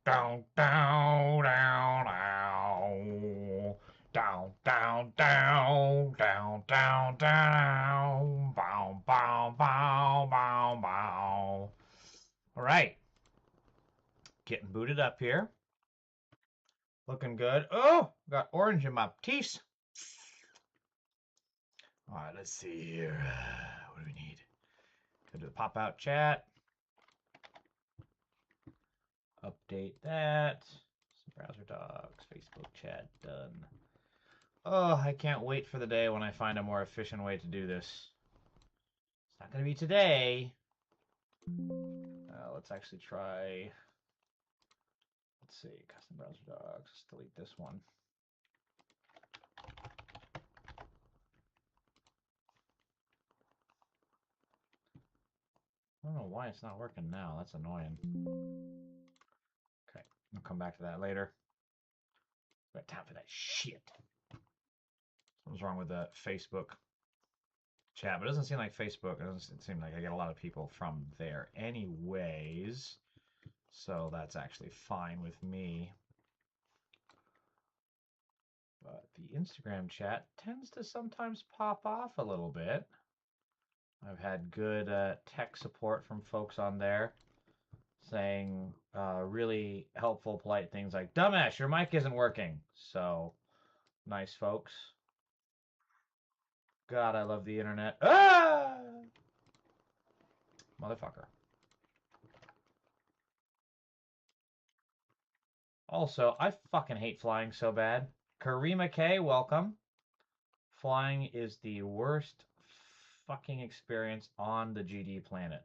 down, down, down, down. Down, down, down, down, down, down. Bow, bow, bow, bow, bow. All right. Getting booted up here. Looking good. Oh, got orange in my teeth. All right, let's see here. What do we need? Go to the pop-out chat. Update that. Some browser docs, Facebook chat done. Oh, I can't wait for the day when I find a more efficient way to do this. It's not going to be today. Let's actually try. Let's see, custom browser docs. Let's delete this one. I don't know why it's not working now. That's annoying. Okay, I'll come back to that later. Got time for that shit. Something's wrong with the Facebook chat, but it doesn't seem like Facebook. It doesn't seem like I get a lot of people from there anyways. So that's actually fine with me. But the Instagram chat tends to sometimes pop off a little bit. I've had good tech support from folks on there saying really helpful, polite things like, "Dumbass, your mic isn't working." So, nice folks. God, I love the internet. Ah! Motherfucker. Also, I fucking hate flying so bad. Karima K, welcome. Flying is the worst fucking experience on the GD planet.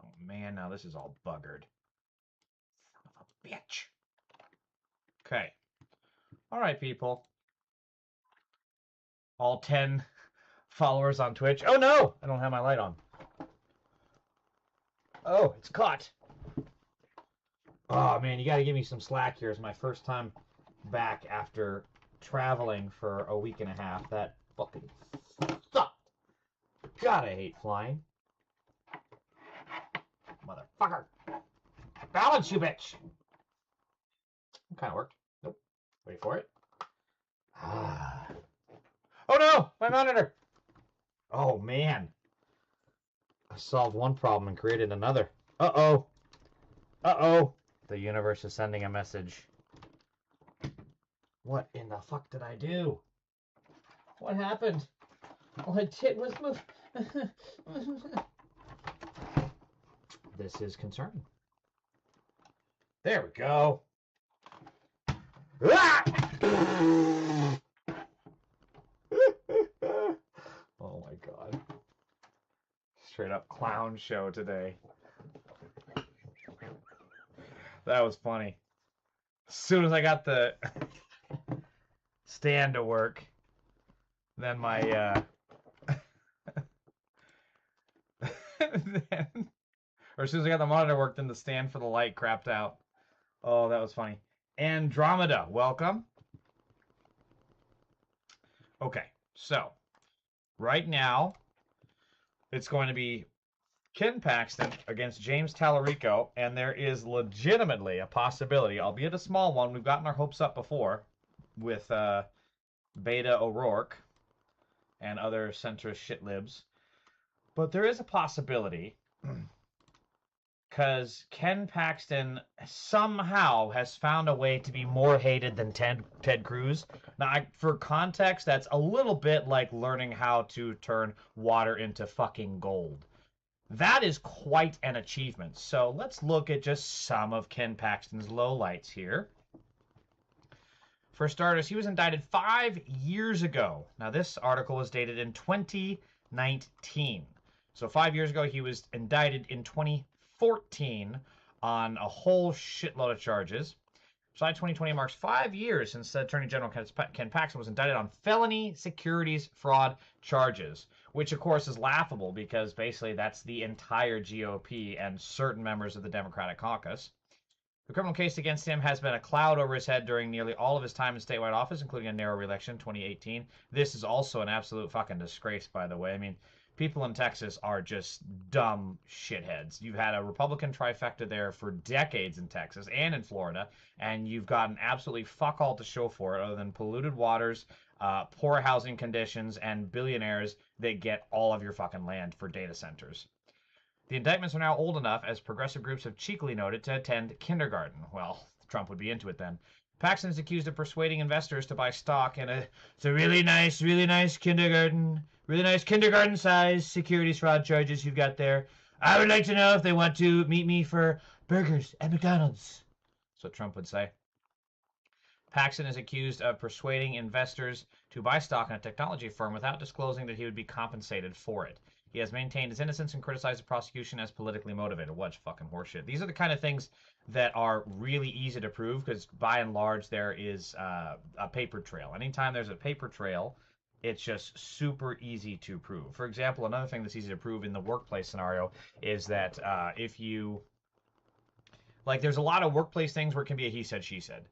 Oh man, now this is all buggered. Son of a bitch. Okay. All right, people. All 10 followers on Twitch. Oh no! I don't have my light on. Oh, it's caught. Oh man, you gotta give me some slack here. It's my first time back after traveling for a week and a half. That fucking sucked. God, I hate flying. Motherfucker. Balance, you bitch. Kind of worked. Nope. Wait for it. Ah. Oh no! My monitor! Oh man. I solved one problem and created another. Uh-oh. Uh-oh. The universe is sending a message. What in the fuck did I do? What happened? All I did was move. This is concerning. There we go. Ah! Oh my god. Straight up clown show today. That was funny. As soon as I got the stand to work, then my or as soon as I got the monitor worked, then the stand for the light crapped out. Oh, that was funny. Andromeda, welcome. Okay, so right now it's going to be Ken Paxton against James Talarico, and there is legitimately a possibility, albeit a small one. We've gotten our hopes up before with Beta O'Rourke and other centrist shitlibs. But there is a possibility because Ken Paxton somehow has found a way to be more hated than Ted Cruz. Now, for context, that's a little bit like learning how to turn water into fucking gold. That is quite an achievement. So let's look at just some of Ken Paxton's lowlights here. For starters, he was indicted 5 years ago. Now, this article was dated in 2019. So 5 years ago, he was indicted in 2014 on a whole shitload of charges. July 2020 marks 5 years since Attorney General Ken Paxton was indicted on felony securities fraud charges, which, of course, is laughable because basically that's the entire GOP and certain members of the Democratic caucus. The criminal case against him has been a cloud over his head during nearly all of his time in statewide office, including a narrow re-election in 2018. This is also an absolute fucking disgrace, by the way. I mean, people in Texas are just dumb shitheads. You've had a Republican trifecta there for decades in Texas and in Florida, and you've gotten absolutely fuck all to show for it other than polluted waters, poor housing conditions, and billionaires that get all of your fucking land for data centers. The indictments are now old enough, as progressive groups have cheekily noted, to attend kindergarten. Well, Trump would be into it then. Paxton is accused of persuading investors to buy stock in it's a really nice kindergarten, really nice kindergarten-sized securities fraud charges you've got there. I would like to know if they want to meet me for burgers at McDonald's. That's what Trump would say. Paxton is accused of persuading investors to buy stock in a technology firm without disclosing that he would be compensated for it. He has maintained his innocence and criticized the prosecution as politically motivated. What fucking horseshit. These are the kind of things that are really easy to prove because by and large there is a paper trail. Anytime there's a paper trail, it's just super easy to prove. For example, another thing that's easy to prove in the workplace scenario is that if you... Like, there's a lot of workplace things where it can be a he said, she said.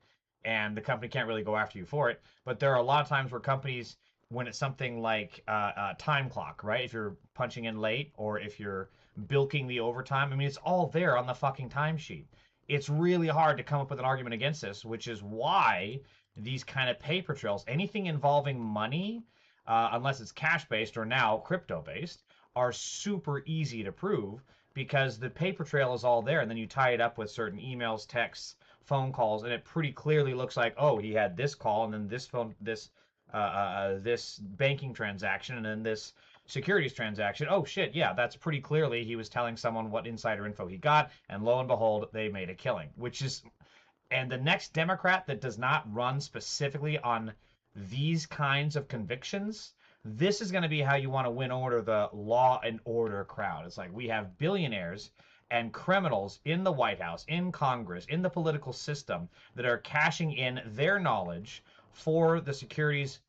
And the company can't really go after you for it. But there are a lot of times where companies... when it's something like a time clock, right? If you're punching in late or if you're bilking the overtime, I mean, it's all there on the fucking timesheet. It's really hard to come up with an argument against this, which is why these kind of paper trails, anything involving money, unless it's cash-based or now crypto-based, are super easy to prove because the paper trail is all there, and then you tie it up with certain emails, texts, phone calls, and it pretty clearly looks like, oh, he had this call, and then this banking transaction and then this securities transaction. Oh shit, yeah, that's pretty clearly he was telling someone what insider info he got, and lo and behold, they made a killing. And the next Democrat that does not run specifically on these kinds of convictions, this is going to be how you want to win over the law and order crowd. It's like we have billionaires and criminals in the White House, in Congress, in the political system that are cashing in their knowledge for the securities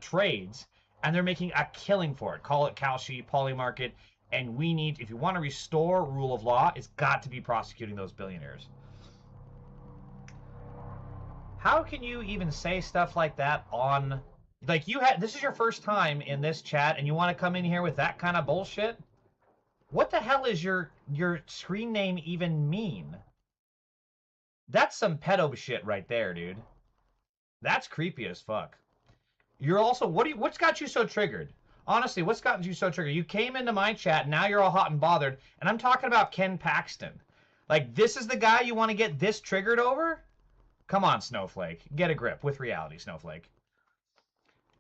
trades, and they're making a killing for it. Call it Kalshi, Poly Market, and we need, if you want to restore rule of law, it's got to be prosecuting those billionaires. How can you even say stuff like that on, like this is your first time in this chat and you want to come in here with that kind of bullshit? What the hell is your screen name even mean? That's some pedo shit right there, dude. That's creepy as fuck. You're also, what's got you so triggered? Honestly, what's gotten you so triggered? You came into my chat, now you're all hot and bothered, and I'm talking about Ken Paxton. Like, this is the guy you want to get this triggered over? Come on, Snowflake. Get a grip with reality, Snowflake.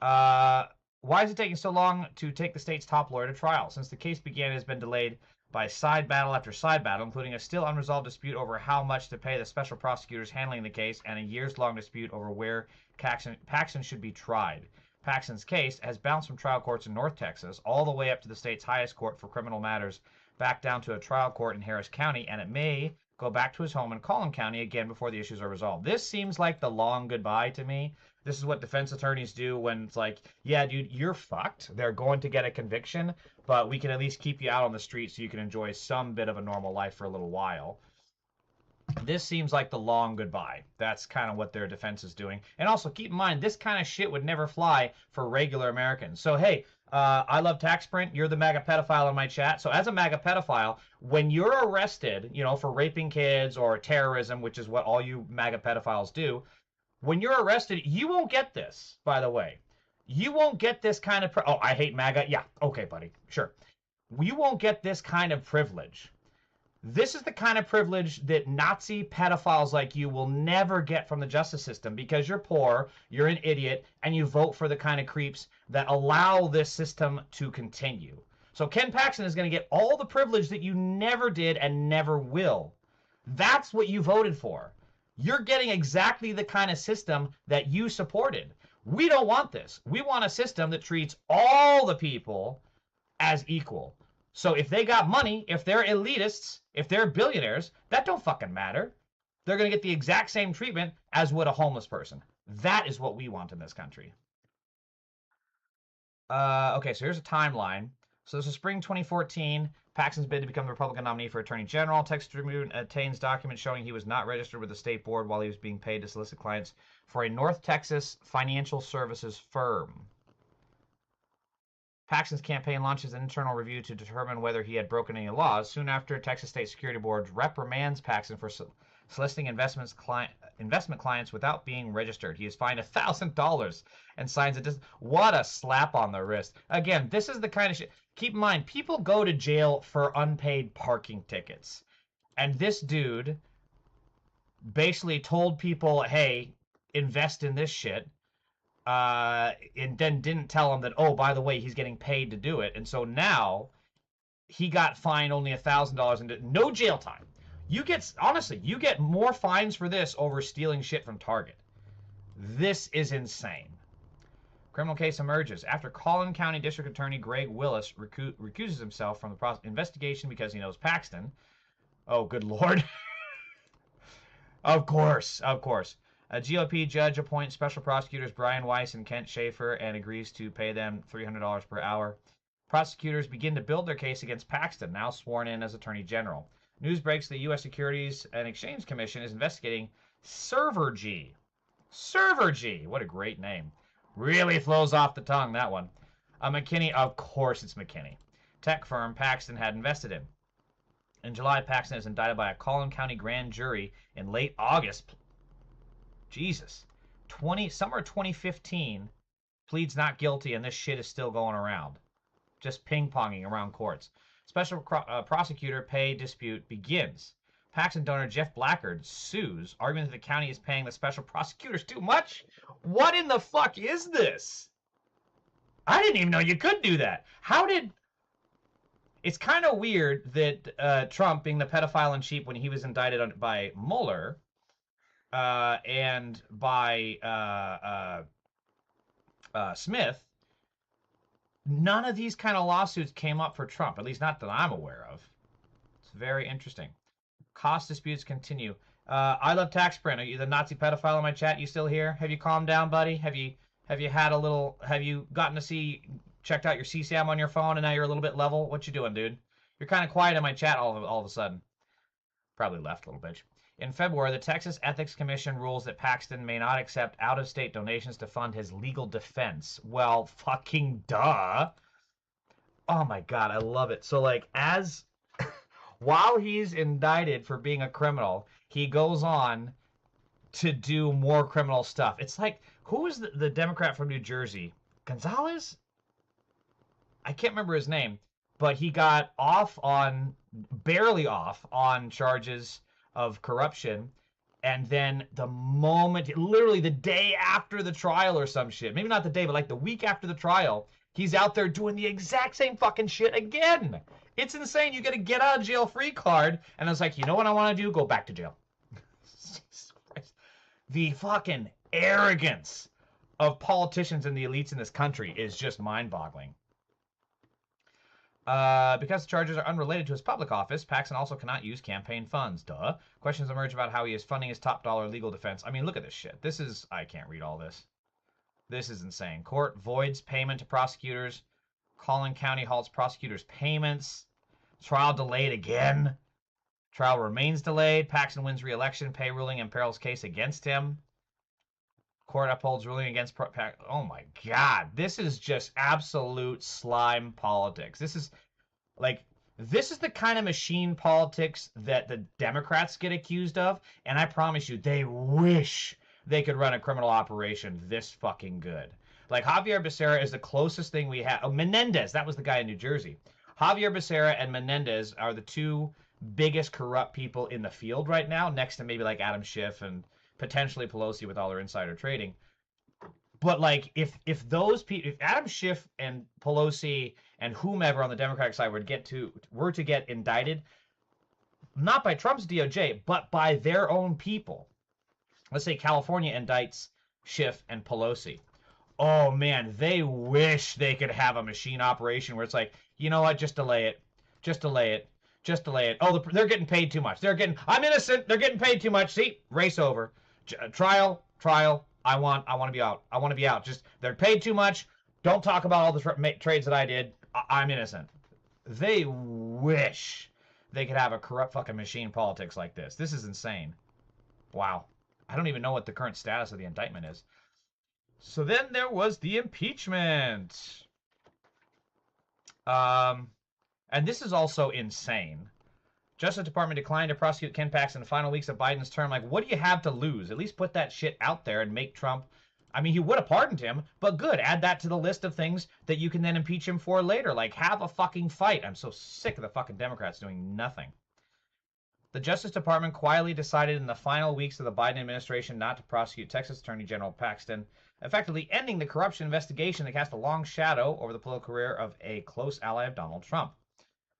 Why is it taking so long to take the state's top lawyer to trial? Since the case began, it has been delayed by side battle after side battle, including a still unresolved dispute over how much to pay the special prosecutors handling the case and a years-long dispute over where Paxton should be tried. Paxton's case has bounced from trial courts in North Texas all the way up to the state's highest court for criminal matters, back down to a trial court in Harris County, and it may go back to his home in Collin County again before the issues are resolved. This seems like the long goodbye to me. This is what defense attorneys do when it's like, yeah, dude, you're fucked. They're going to get a conviction, but we can at least keep you out on the street so you can enjoy some bit of a normal life for a little while. This seems like the long goodbye. That's kind of what their defense is doing. And also, keep in mind, this kind of shit would never fly for regular Americans. So, hey, I love TaxPrint. You're the MAGA pedophile in my chat. So as a MAGA pedophile, when you're arrested, you know, for raping kids or terrorism, which is what all you MAGA pedophiles do, when you're arrested, you won't get this, by the way. You won't get this kind of... Oh, I hate MAGA? Yeah, okay, buddy. Sure. You won't get this kind of privilege. This is the kind of privilege that Nazi pedophiles like you will never get from the justice system because you're poor, you're an idiot, and you vote for the kind of creeps that allow this system to continue. So Ken Paxton is going to get all the privilege that you never did and never will. That's what you voted for. You're getting exactly the kind of system that you supported. We don't want this. We want a system that treats all the people as equal. So if they got money, if they're elitists, if they're billionaires, that don't fucking matter. They're going to get the exact same treatment as would a homeless person. That is what we want in this country. Okay, so here's a timeline. So this is spring 2014. Paxton's bid to become the Republican nominee for Attorney General. Texas Tribune obtains documents showing he was not registered with the state board while he was being paid to solicit clients for a North Texas financial services firm. Paxton's campaign launches an internal review to determine whether he had broken any laws. Soon after, Texas State Security Board reprimands Paxton for soliciting investment clients without being registered. He is fined $1,000 and signs a what a slap on the wrist. Again, this is the kind of shit. Keep in mind, people go to jail for unpaid parking tickets. And this dude basically told people, hey, invest in this shit. And then didn't tell him that, oh, by the way, he's getting paid to do it. And so now he got fined only $1,000 and no jail time. You get, honestly, you get more fines for this over stealing shit from Target. This is insane. Criminal case emerges. After Collin County District Attorney Greg Willis recuses himself from the investigation because he knows Paxton. Oh, good Lord. Of course, of course. A GOP judge appoints special prosecutors Brian Weiss and Kent Schaefer and agrees to pay them $300 per hour. Prosecutors begin to build their case against Paxton, now sworn in as Attorney General. News breaks the U.S. Securities and Exchange Commission is investigating Servergy. Servergy, what a great name. Really flows off the tongue, that one. A McKinney, of course it's McKinney. Tech firm Paxton had invested in. In July, Paxton is indicted by a Collin County grand jury in late August. Jesus. Summer 2015, pleads not guilty, and this shit is still going around. Just ping-ponging around courts. Special prosecutor pay dispute begins. Paxton donor Jeff Blackard sues, arguing that the county is paying the special prosecutors too much. What in the fuck is this? I didn't even know you could do that. How did... It's kind of weird that Trump, being the pedophile in chief when he was indicted by Mueller... and by Smith, none of these kind of lawsuits came up for Trump, at least not that I'm aware of. It's very interesting. Cost disputes continue. I love Taxprint. Are you the Nazi pedophile in my chat? You still here? Have you calmed down, buddy? Have you had a little? Have you gotten to see? Checked out your CSAM on your phone, and now you're a little bit level? What you doing, dude? You're kind of quiet in my chat all of a sudden. Probably left, little bitch. In February, the Texas Ethics Commission rules that Paxton may not accept out-of-state donations to fund his legal defense. Well, fucking duh. Oh my God, I love it. So, like, while he's indicted for being a criminal, he goes on to do more criminal stuff. It's like, who is the Democrat from New Jersey? Gonzalez? I can't remember his name, but he got barely off on charges of corruption, and then the moment, literally the day after the trial or some shit, maybe not the day, but like the week after the trial, he's out there doing the exact same fucking shit again. It's insane. You get a get out of jail free card, and it's like, you know what I want to do? Go back to jail. The fucking arrogance of politicians and the elites in this country is just mind-boggling. Because the charges are unrelated to his public office, Paxton also cannot use campaign funds. Duh. Questions emerge about how he is funding his top-dollar legal defense. I mean, look at this shit. I can't read all this. This is insane. Court voids payment to prosecutors. Collin County halts prosecutors' payments. Trial delayed again. Trial remains delayed. Paxton wins re-election. Pay ruling imperils case against him. Court upholds ruling against... Oh my God. This is just absolute slime politics. This is the kind of machine politics that the Democrats get accused of. And I promise you, they wish they could run a criminal operation this fucking good. Like, Javier Becerra is the closest thing we have. Oh, Menendez. That was the guy in New Jersey. Javier Becerra and Menendez are the two biggest corrupt people in the field right now, next to maybe like Adam Schiff and potentially Pelosi with all their insider trading. But like, if those people, if Adam Schiff and Pelosi and whomever on the Democratic side were to get indicted, not by Trump's DOJ, but by their own people. Let's say California indicts Schiff and Pelosi. Oh man, they wish they could have a machine operation where it's like, you know what, just delay it. Just delay it. Just delay it. Oh, they're getting paid too much. I'm innocent. They're getting paid too much. See, race over. Trial. I want to be out. I want to be out. Just, they're paid too much. Don't talk about all the trades that I did. I'm innocent. They wish they could have a corrupt fucking machine politics like this. This is insane. Wow. I don't even know what the current status of the indictment is. So then there was the impeachment. And this is also insane. Justice Department declined to prosecute Ken Paxton in the final weeks of Biden's term. Like, what do you have to lose? At least put that shit out there and make Trump. I mean, he would have pardoned him, but good. Add that to the list of things that you can then impeach him for later. Like, have a fucking fight. I'm so sick of the fucking Democrats doing nothing. The Justice Department quietly decided in the final weeks of the Biden administration not to prosecute Texas Attorney General Paxton, effectively ending the corruption investigation that cast a long shadow over the political career of a close ally of Donald Trump.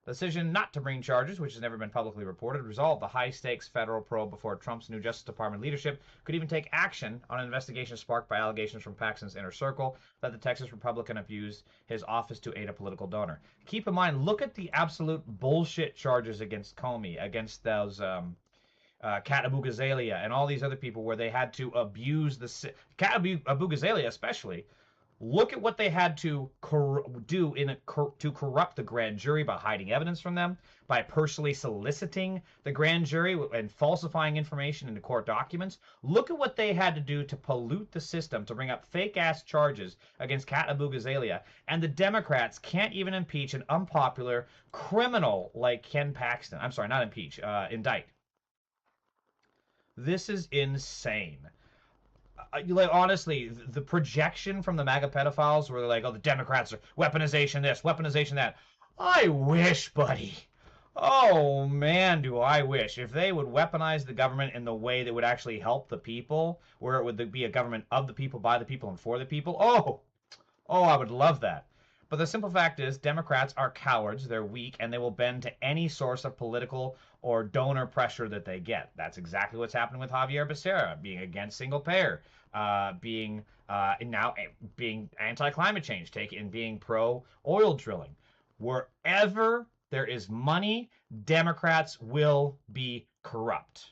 The decision not to bring charges, which has never been publicly reported, resolved the high-stakes federal probe before Trump's new Justice Department leadership could even take action on an investigation sparked by allegations from Paxton's inner circle that the Texas Republican abused his office to aid a political donor. Keep in mind, look at the absolute bullshit charges against Comey, against those Kat Abu Ghazalia and all these other people where they had to abuse the... Kat Abu Ghazalia especially. Look at what they had to do to corrupt the grand jury by hiding evidence from them, by personally soliciting the grand jury and falsifying information into court documents. Look at what they had to do to pollute the system, to bring up fake-ass charges against Kat Abu Ghazalia. And the Democrats can't even impeach an unpopular criminal like Ken Paxton. I'm sorry, not impeach, indict. This is insane. Like, honestly, the projection from the MAGA pedophiles where they're like, oh, the Democrats are weaponization this, weaponization that. I wish, buddy. Oh, man, do I wish. If they would weaponize the government in the way that would actually help the people, where it would be a government of the people, by the people, and for the people, oh, I would love that. But the simple fact is, Democrats are cowards, they're weak, and they will bend to any source of political or donor pressure that they get. That's exactly what's happening with Javier Becerra, being against single payer, being anti-climate change, and being pro-oil drilling. Wherever there is money, Democrats will be corrupt.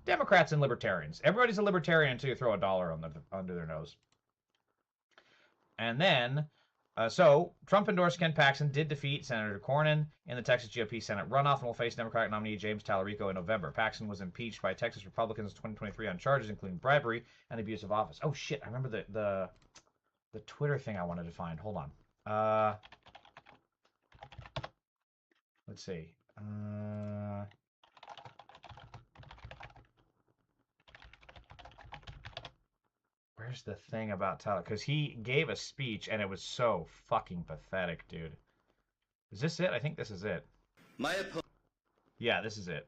Democrats and libertarians. Everybody's a libertarian until you throw a dollar under their nose. And then... So, Trump endorsed Ken Paxton, did defeat Senator Cornyn in the Texas GOP Senate runoff, and will face Democratic nominee James Talarico in November. Paxton was impeached by Texas Republicans in 2023 on charges including bribery and abuse of office. Oh shit! I remember the Twitter thing I wanted to find. Hold on. Let's see. Where's the thing about Tyler? Because he gave a speech and it was so fucking pathetic, dude. Is this it? I think this is it. Yeah, this is it.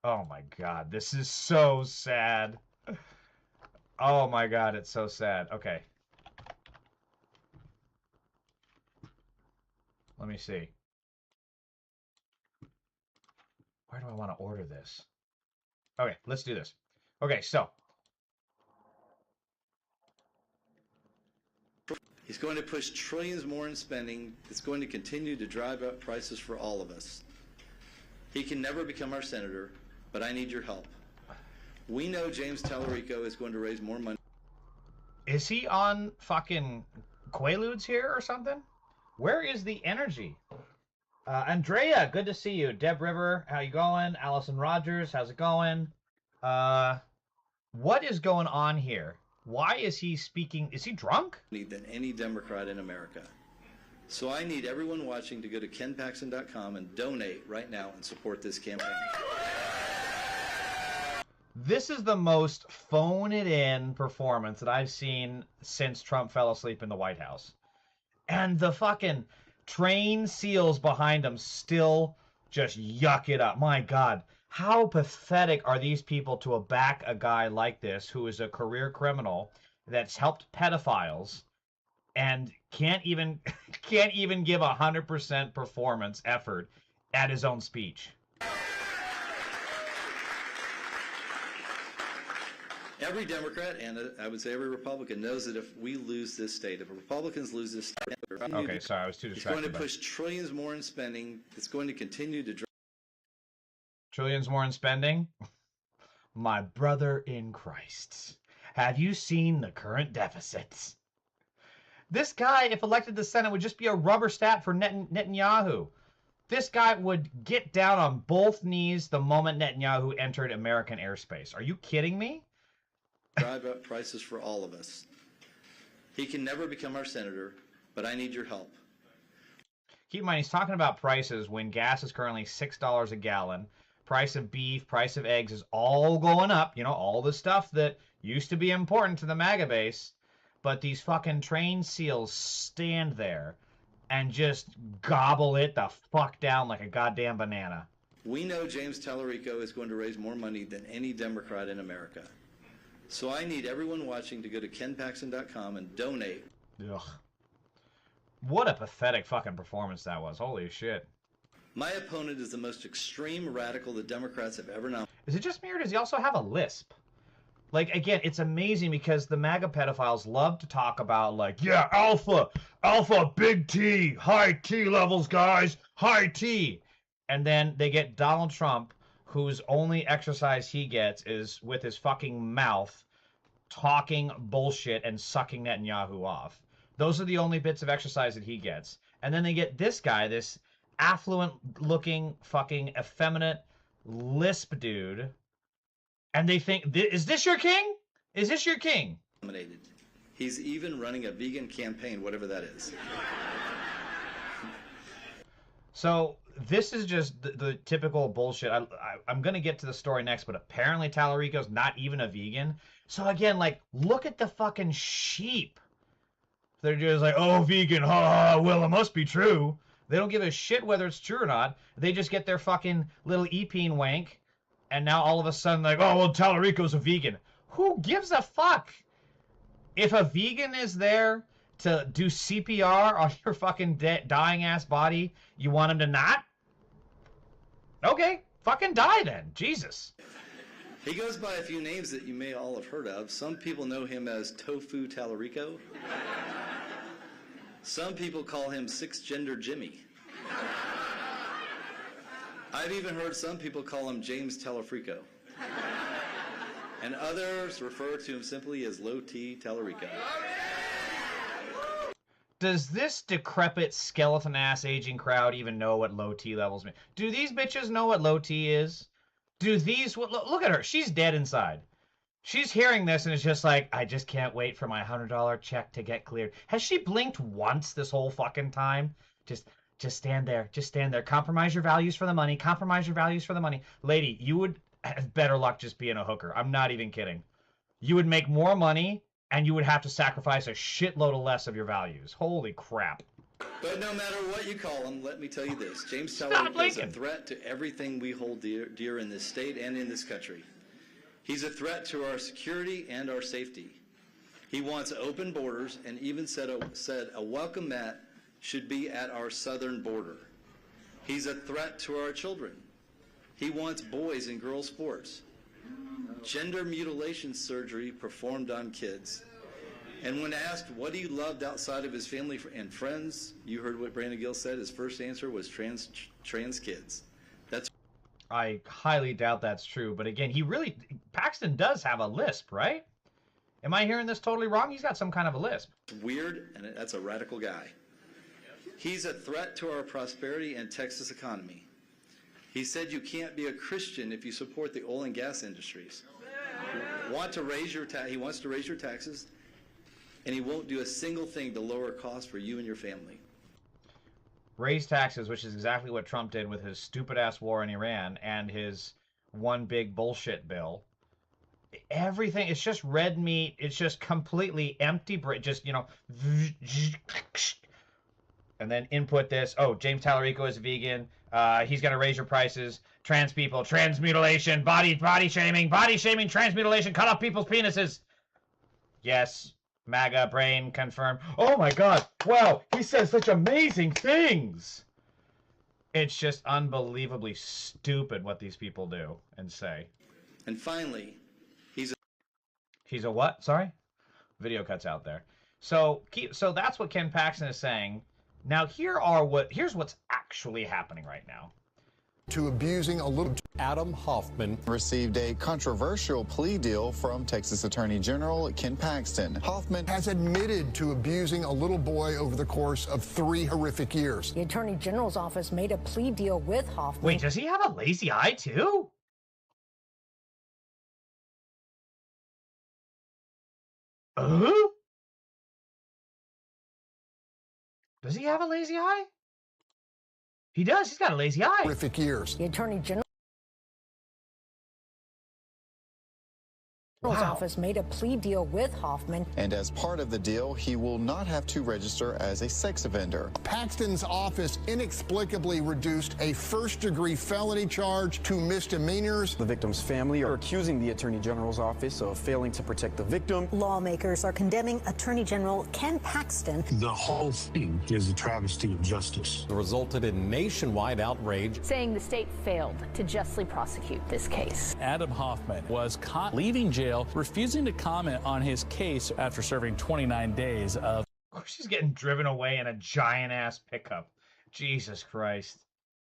Oh my god, this is so sad. Oh my god, it's so sad. Okay. Let me see. Where do I want to order this? Okay, let's do this. Okay, so... He's going to push trillions more in spending. It's going to continue to drive up prices for all of us. He can never become our senator, but I need your help. We know James Talarico is going to raise more money. Is he on fucking Quaaludes here or something? Where is the energy? Andrea, good to see you. Deb River, how you going? Allison Rogers, how's it going? What is going on here? Why is he speaking? Is he drunk? Than any Democrat in America. So I need everyone watching to go to kenpaxton.com and donate right now and support this campaign. This is the most phone-it-in performance that I've seen since Trump fell asleep in the White House. And the fucking trained SEALs behind him still just yuck it up. My God. How pathetic are these people to back a guy like this who is a career criminal that's helped pedophiles and can't even give 100% performance effort at his own speech? Every Democrat and I would say every Republican knows that if we lose this state, if Republicans lose this state, okay, sorry, I was too distracted. It's going to push trillions more in spending. It's going to continue to drive trillions more in spending? My brother in Christ. Have you seen the current deficits? This guy, if elected to the Senate, would just be a rubber stamp for Netanyahu. This guy would get down on both knees the moment Netanyahu entered American airspace. Are you kidding me? Drive up prices for all of us. He can never become our senator, but I need your help. Keep in mind, he's talking about prices when gas is currently $6 a gallon. Price of beef, price of eggs is all going up. You know, all the stuff that used to be important to the MAGA base. But these fucking trained SEALs stand there and just gobble it the fuck down like a goddamn banana. We know James Talarico is going to raise more money than any Democrat in America. So I need everyone watching to go to kenpaxton.com and donate. Ugh. What a pathetic fucking performance that was. Holy shit. My opponent is the most extreme radical the Democrats have ever known. Is it just me or does he also have a lisp? Like, again, it's amazing because the MAGA pedophiles love to talk about, like, yeah, alpha, big T, high T levels, guys, high T. And then they get Donald Trump, whose only exercise he gets is with his fucking mouth talking bullshit and sucking Netanyahu off. Those are the only bits of exercise that he gets. And then they get this guy, this affluent-looking, fucking effeminate lisp dude, and they think, is this your king? Is this your king? He's even running a vegan campaign, whatever that is. So this is just the typical bullshit. I'm going to get to the story next, but apparently Talarico's not even a vegan. So again, like, look at the fucking sheep. They're just like, oh, vegan, ha, well, it must be true. They don't give a shit whether it's true or not. They just get their fucking little epeen wank, and now all of a sudden, like, oh, well, Talarico's a vegan. Who gives a fuck? If a vegan is there to do CPR on your fucking dying-ass body, you want him to not? Okay, fucking die then. Jesus. He goes by a few names that you may all have heard of. Some people know him as Tofu Talarico. Some people call him Six-Gender Jimmy. I've even heard some people call him James Talafrico. And others refer to him simply as Low T Talarico. Does this decrepit skeleton-ass aging crowd even know what low T levels mean? Do these bitches know what low T is? Do these... Look at her. She's dead inside. She's hearing this and is just like, I just can't wait for my $100 check to get cleared. Has she blinked once this whole fucking time? Just stand there. Just stand there. Compromise your values for the money. Compromise your values for the money. Lady, you would have better luck just being a hooker. I'm not even kidding. You would make more money, and you would have to sacrifice a shitload of less of your values. Holy crap. But no matter what you call him, let me tell you this. James Talarico is a threat to everything we hold dear in this state and in this country. He's a threat to our security and our safety. He wants open borders and even said a welcome mat should be at our southern border. He's a threat to our children. He wants boys and girls sports, gender mutilation surgery performed on kids. And when asked what he loved outside of his family and friends, you heard what Brandon Gill said. His first answer was trans kids. That's. I highly doubt that's true, but again, Paxton does have a lisp, right? Am I hearing this totally wrong? He's got some kind of a lisp. Weird, and that's a radical guy. He's a threat to our prosperity and Texas economy. He said you can't be a Christian if you support the oil and gas industries. He wants to raise your taxes, and he won't do a single thing to lower costs for you and your family. Raise taxes, which is exactly what Trump did with his stupid-ass war in Iran and his one big bullshit bill. Everything, it's just red meat. It's just completely empty, just, you know, and then input this. Oh, James Talarico is a vegan. He's going to raise your prices. Trans people, trans mutilation, body shaming, trans mutilation, cut off people's penises. Yes, MAGA brain confirmed. Oh my God! Wow, he says such amazing things. It's just unbelievably stupid what these people do and say. And finally, he's a what? Sorry, video cuts out there. So that's what Ken Paxton is saying. Now here's what's actually happening right now. To abusing a little. Adam Hoffman received a controversial plea deal from Texas Attorney General Ken Paxton. Hoffman has admitted to abusing a little boy over the course of 3 horrific years. The Attorney General's office made a plea deal with Hoffman. Wait, does he have a lazy eye too? Does he have a lazy eye? He does. He's got a lazy eye. Horrific years. The Attorney General's Wow. office made a plea deal with Hoffman. And as part of the deal, he will not have to register as a sex offender. Paxton's office inexplicably reduced a first-degree felony charge to misdemeanors. The victim's family are accusing the Attorney General's office of failing to protect the victim. Lawmakers are condemning Attorney General Ken Paxton. The whole thing is a travesty of justice. It resulted in nationwide outrage, saying the state failed to justly prosecute this case. Adam Hoffman was caught leaving jail, refusing to comment on his case after serving 29 days of... Of course he's getting driven away in a giant-ass pickup. Jesus Christ.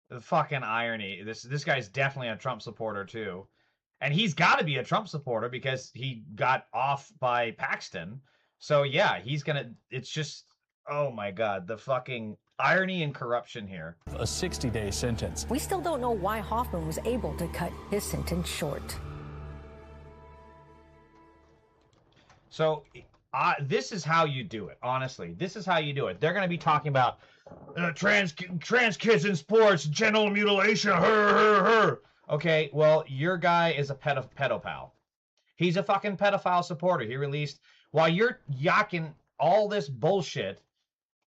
The fucking irony. This guy's definitely a Trump supporter, too. And he's got to be a Trump supporter because he got off by Paxton. So, yeah, he's going to... It's just... Oh, my God. The fucking irony and corruption here. A 60-day sentence. We still don't know why Hoffman was able to cut his sentence short. So, this is how you do it, honestly. This is how you do it. They're going to be talking about trans kids in sports, genital mutilation, her. Okay, well, your guy is a pedophile. He's a fucking pedophile supporter. He released, while you're yakking all this bullshit,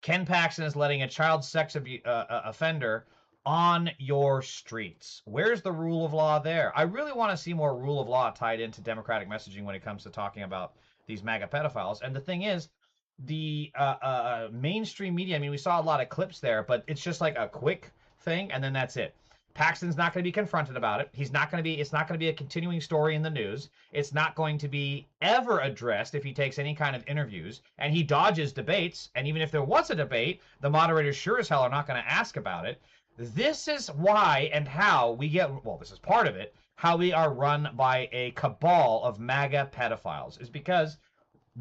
Ken Paxton is letting a child sex offender on your streets. Where's the rule of law there? I really want to see more rule of law tied into Democratic messaging when it comes to talking about these MAGA pedophiles. And the thing is, the mainstream media, I mean, we saw a lot of clips there, but it's just like a quick thing, and then that's it. Paxton's not going to be confronted about it. It's not going to be a continuing story in the news. It's not going to be ever addressed if he takes any kind of interviews, and he dodges debates, and even if there was a debate, the moderators sure as hell are not going to ask about it. This is why and how we get, well, this is part of it, how we are run by a cabal of MAGA pedophiles, is because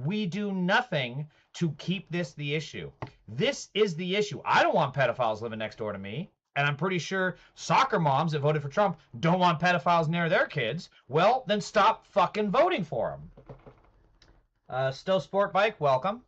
we do nothing to keep this the issue. This is the issue. I don't want pedophiles living next door to me. And I'm pretty sure soccer moms that voted for Trump don't want pedophiles near their kids. Well, then stop fucking voting for them. Still Sport Bike, welcome.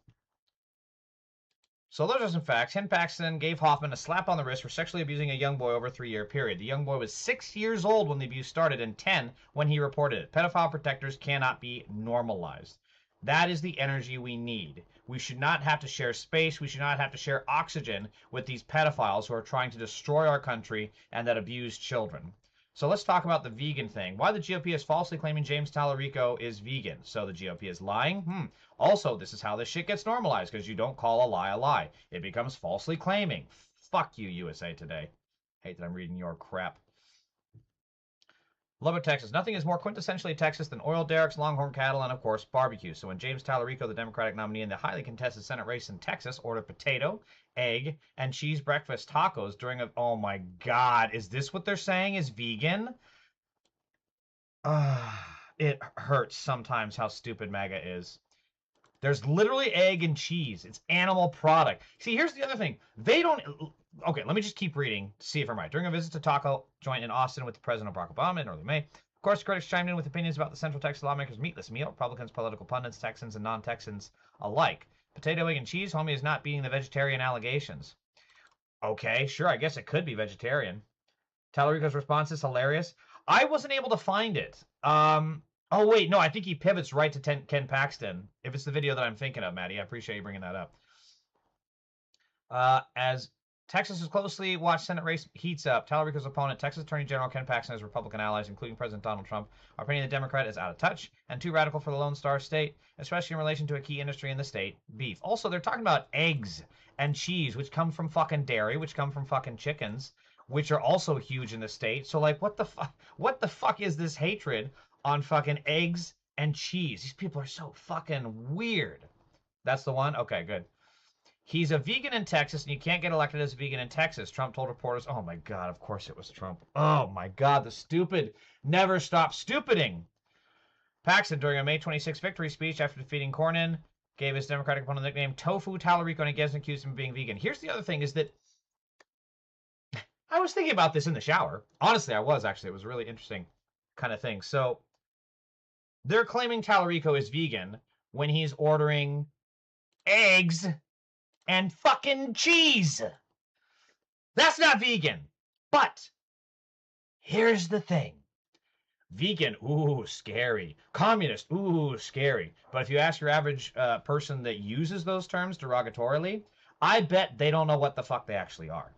So those are some facts. Ken Paxton gave Hoffman a slap on the wrist for sexually abusing a young boy over a 3-year period. The young boy was 6 years old when the abuse started and 10 when he reported it. Pedophile protectors cannot be normalized. That is the energy we need. We should not have to share space. We should not have to share oxygen with these pedophiles who are trying to destroy our country and that abuse children. So let's talk about the vegan thing. Why the GOP is falsely claiming James Talarico is vegan. So the GOP is lying? Also, this is how this shit gets normalized, because you don't call a lie a lie. It becomes falsely claiming. Fuck you, USA Today. Hate that I'm reading your crap. Lubbock, Texas. Nothing is more quintessentially Texas than oil derricks, longhorn cattle, and, of course, barbecue. So when James Talarico, the Democratic nominee in the highly contested Senate race in Texas, ordered potato, egg, and cheese breakfast tacos during a... Oh, my God. Is this what they're saying is vegan? It hurts sometimes how stupid MAGA is. There's literally egg and cheese. It's animal product. See, here's the other thing. They don't... Okay, let me just keep reading to see if I'm right. During a visit to taco joint in Austin with President Barack Obama in early May, of course, critics chimed in with opinions about the Central Texas lawmakers' meatless meal. Republicans, political pundits, Texans, and non-Texans alike. Potato, egg, and cheese, homie, is not beating the vegetarian allegations. Okay, sure, I guess it could be vegetarian. Talarico's response is hilarious. I wasn't able to find it. Oh, wait, no, I think he pivots right to Ken Paxton. If it's the video that I'm thinking of, Maddie, I appreciate you bringing that up. As Texas's closely watched Senate race heats up, Talarico's opponent, Texas Attorney General Ken Paxton, and his Republican allies, including President Donald Trump, are painting the Democrat as out of touch and too radical for the Lone Star State, especially in relation to a key industry in the state, beef. Also, they're talking about eggs and cheese, which come from fucking dairy, which come from fucking chickens, which are also huge in the state. So, like, what the fuck is this hatred on fucking eggs and cheese? These people are so fucking weird. That's the one? Okay, good. He's a vegan in Texas, and you can't get elected as a vegan in Texas, Trump told reporters. Oh, my God, of course it was Trump. Oh, my God, the stupid never stop stupiding. Paxton, during a May 26 victory speech after defeating Cornyn, gave his Democratic opponent the nickname Tofu Talarico, and again accused him of being vegan. Here's the other thing, is that I was thinking about this in the shower. Honestly, I was, actually. It was a really interesting kind of thing. So they're claiming Talarico is vegan when he's ordering eggs and fucking cheese. That's not vegan. But here's the thing. Vegan, ooh, scary. Communist, ooh, scary. But if you ask your average person that uses those terms derogatorily, I bet they don't know what the fuck they actually are.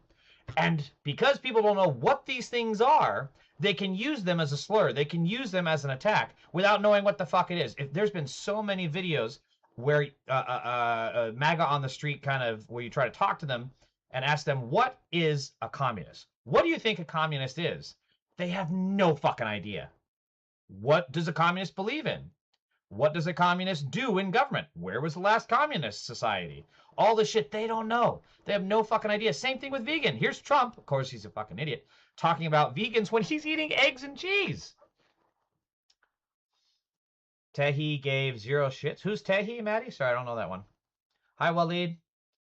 And because people don't know what these things are, they can use them as a slur. They can use them as an attack without knowing what the fuck it is. If there's been so many videos where MAGA on the street kind of, where you try to talk to them and ask them, what is a communist? What do you think a communist is? They have no fucking idea. What does a communist believe in? What does a communist do in government? Where was the last communist society? All the shit they don't know. They have no fucking idea. Same thing with vegan. Here's Trump, of course he's a fucking idiot, talking about vegans when he's eating eggs and cheese. Tehi gave 0 shits. Who's Tehi, Maddie? Sorry, I don't know that one. Hi, Waleed.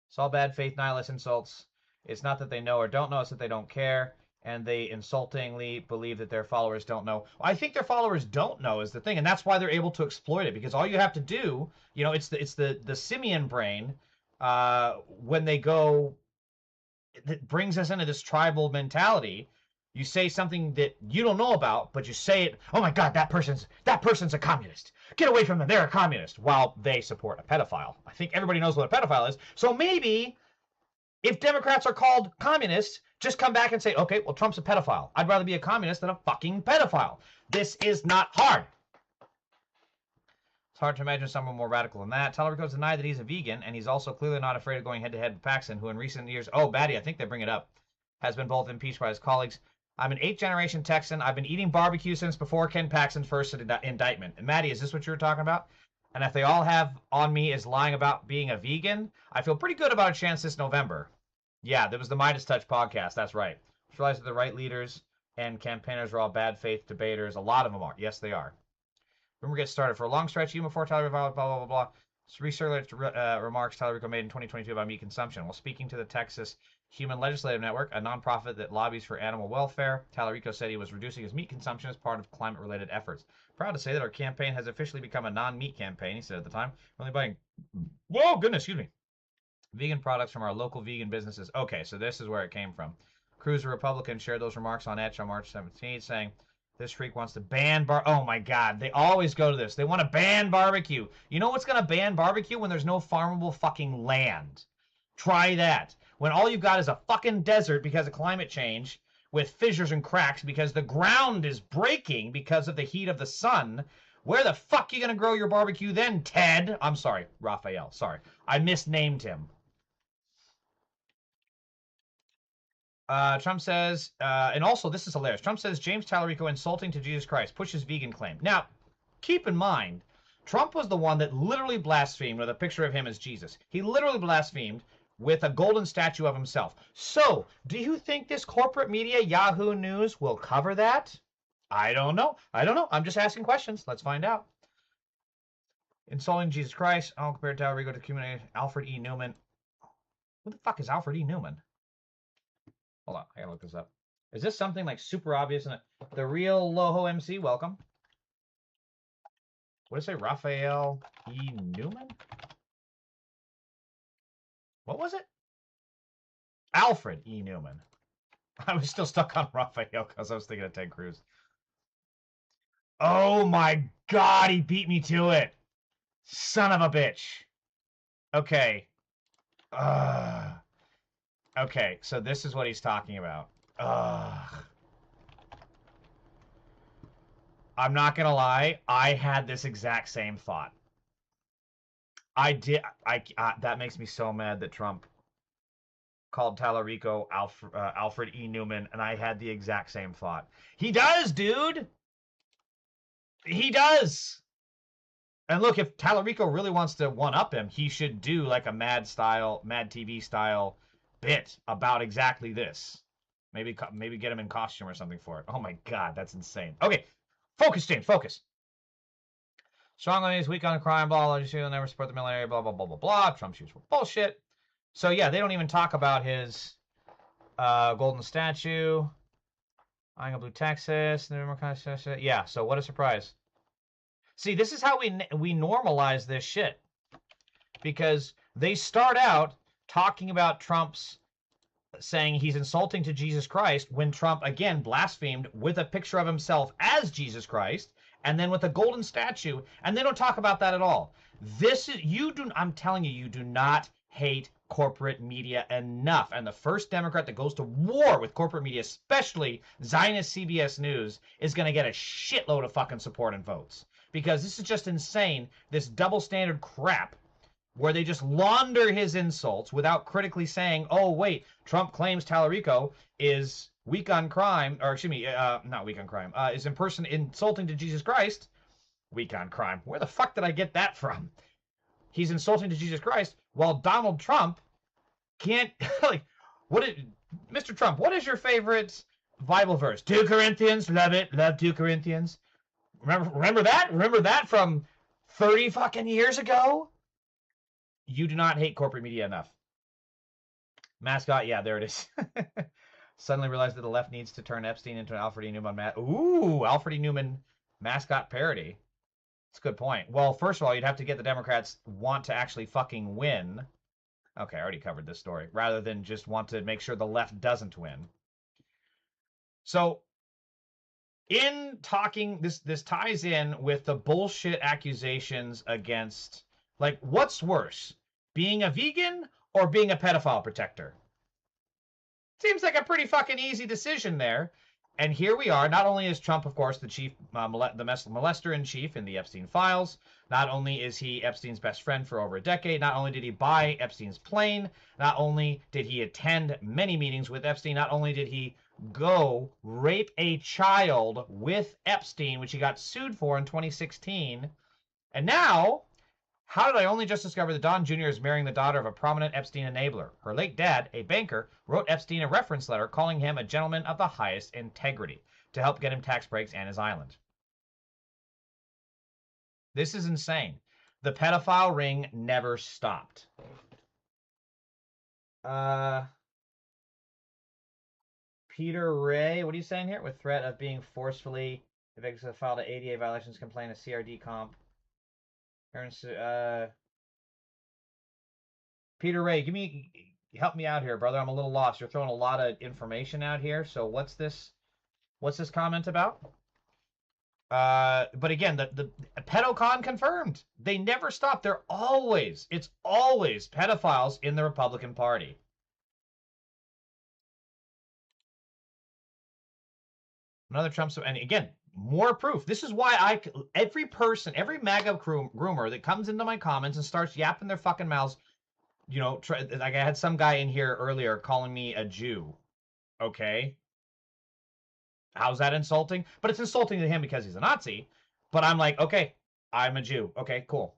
It's all bad faith, nihilist insults. It's not that they know or don't know, it's that they don't care. And they insultingly believe that their followers don't know. I think their followers don't know is the thing, and that's why they're able to exploit it. Because all you have to do, you know, it's the simian brain when they go, that brings us into this tribal mentality. You say something that you don't know about, but you say it. Oh my God, that person's a communist. Get away from them. They're a communist. While they support a pedophile. I think everybody knows what a pedophile is. So maybe if Democrats are called communists, just come back and say, okay, well, Trump's a pedophile. I'd rather be a communist than a fucking pedophile. This is not hard. It's hard to imagine someone more radical than that. Talarico's denied that he's a vegan, and he's also clearly not afraid of going head-to-head with Paxton, who in recent years, oh, Batty, I think they bring it up, has been both impeached by his colleagues. I'm an 8th-generation Texan. I've been eating barbecue since before Ken Paxton's first indictment. And Maddie, is this what you were talking about? And if they all have on me is lying about being a vegan, I feel pretty good about a chance this November. Yeah, there was the Midas Touch podcast. That's right. I realize that the right leaders and campaigners are all bad faith debaters. A lot of them are. Yes, they are. Rumor gets started. For a long stretch, even before Talarico, blah, blah, blah, blah. Research remarks Talarico made in 2022 about meat consumption. While speaking to the Texas Human Legislative Network, a nonprofit that lobbies for animal welfare, Talarico said he was reducing his meat consumption as part of climate-related efforts. Proud to say that our campaign has officially become a non-meat campaign, he said at the time. Only buying, whoa, goodness, excuse me, vegan products from our local vegan businesses. Okay, so this is where it came from. Cruz, a Republican, shared those remarks on X on March 17th, saying, this freak wants to ban oh my God, they always go to this. They want to ban barbecue. You know what's going to ban barbecue? When there's no farmable fucking land. Try that. When all you've got is a fucking desert because of climate change, with fissures and cracks because the ground is breaking because of the heat of the sun, where the fuck are you going to grow your barbecue then, Ted? I'm sorry, Raphael. Sorry. I misnamed him. Trump says, and also this is hilarious. Trump says James Talarico insulting to Jesus Christ, pushes vegan claim. Now, keep in mind, Trump was the one that literally blasphemed with a picture of him as Jesus. He literally blasphemed with a golden statue of himself. So, do you think this corporate media, Yahoo News, will cover that? I don't know. I don't know. I'm just asking questions. Let's find out. Insulting Jesus Christ. I'll compare Talarico to community Alfred E. Newman. Who the fuck is Alfred E. Newman? Hold on, I gotta look this up. Is this something like super obvious? The real Loho MC, welcome. What did it say? Raphael E. Newman? What was it? Alfred E. Newman. I was still stuck on Raphael because I was thinking of Ted Cruz. Oh my God, he beat me to it. Son of a bitch. Okay. Okay, so this is what he's talking about. I'm not gonna lie, I had this exact same thought. That makes me so mad that Trump called Talarico Alfred E. Newman, and I had the exact same thought. He does, dude! He does! And look, if Talarico really wants to one-up him, he should do like a Mad TV style bit about exactly this. Maybe get him in costume or something for it. Oh my God, that's insane. Okay, focus, James, focus. Strong on his weak on crime, blah, blah, blah, never support the military, blah, blah, blah, blah, blah. Trump's used for bullshit. So yeah, they don't even talk about his golden statue. Eyeing a blue Texas. Yeah, so what a surprise. See, this is how we normalize this shit. Because they start out talking about Trump's saying he's insulting to Jesus Christ when Trump, again, blasphemed with a picture of himself as Jesus Christ and then with a golden statue, and they don't talk about that at all. I'm telling you, you do not hate corporate media enough. And the first Democrat that goes to war with corporate media, especially Zionist CBS News, is going to get a shitload of fucking support and votes. Because this is just insane, this double standard crap where they just launder his insults without critically saying, oh, wait, Trump claims Talarico is weak on crime, or excuse me, not weak on crime, is insulting to Jesus Christ. Weak on crime. Where the fuck did I get that from? He's insulting to Jesus Christ, while Donald Trump can't, like, Mr. Trump, what is your favorite Bible verse? 2 Corinthians, love it, love 2 Corinthians. Remember that? Remember that from 30 fucking years ago? You do not hate corporate media enough. Mascot, yeah, there it is. Suddenly realized that the left needs to turn Epstein into an Alfred E. Newman Alfred E. Newman mascot parody. That's a good point. Well, first of all, you'd have to get the Democrats want to actually fucking win. Okay, I already covered this story. Rather than just want to make sure the left doesn't win. So, in talking, this ties in with the bullshit accusations against, like, what's worse? Being a vegan or being a pedophile protector? Seems like a pretty fucking easy decision there. And here we are. Not only is Trump, of course, the chief, the molester-in-chief in the Epstein files. Not only is he Epstein's best friend for over a decade. Not only did he buy Epstein's plane. Not only did he attend many meetings with Epstein. Not only did he go rape a child with Epstein, which he got sued for in 2016. And now, how did I only just discover that Don Jr. is marrying the daughter of a prominent Epstein enabler? Her late dad, a banker, wrote Epstein a reference letter calling him a gentleman of the highest integrity to help get him tax breaks and his island. This is insane. The pedophile ring never stopped. Peter Ray, what are you saying here? With threat of being forcefully evicted, filed an ADA violations complaint, a CRD comp. Peter Ray, help me out here, brother. I'm a little lost. You're throwing a lot of information out here. So what's this comment about? But again, the pedocon confirmed. They never stop. It's always pedophiles in the Republican Party. Another Trump, and again, more proof. This is why every MAGA groomer that comes into my comments and starts yapping their fucking mouths, you know, like I had some guy in here earlier calling me a Jew. Okay. How's that insulting? But it's insulting to him because he's a Nazi. But I'm like, okay, I'm a Jew. Okay, cool.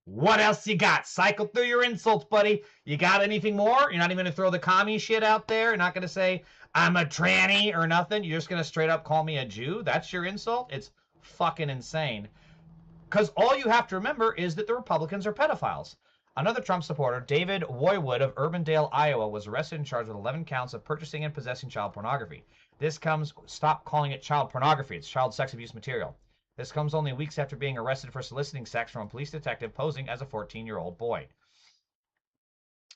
What else you got? Cycle through your insults, buddy. You got anything more? You're not even going to throw the commie shit out there? You're not going to say, I'm a tranny or nothing? You're just going to straight up call me a Jew? That's your insult? It's fucking insane. Because all you have to remember is that the Republicans are pedophiles. Another Trump supporter, David Woywood of Urbandale, Iowa, was arrested and charged with 11 counts of purchasing and possessing child pornography. Stop calling it child pornography. It's child sex abuse material. This comes only weeks after being arrested for soliciting sex from a police detective posing as a 14-year-old boy.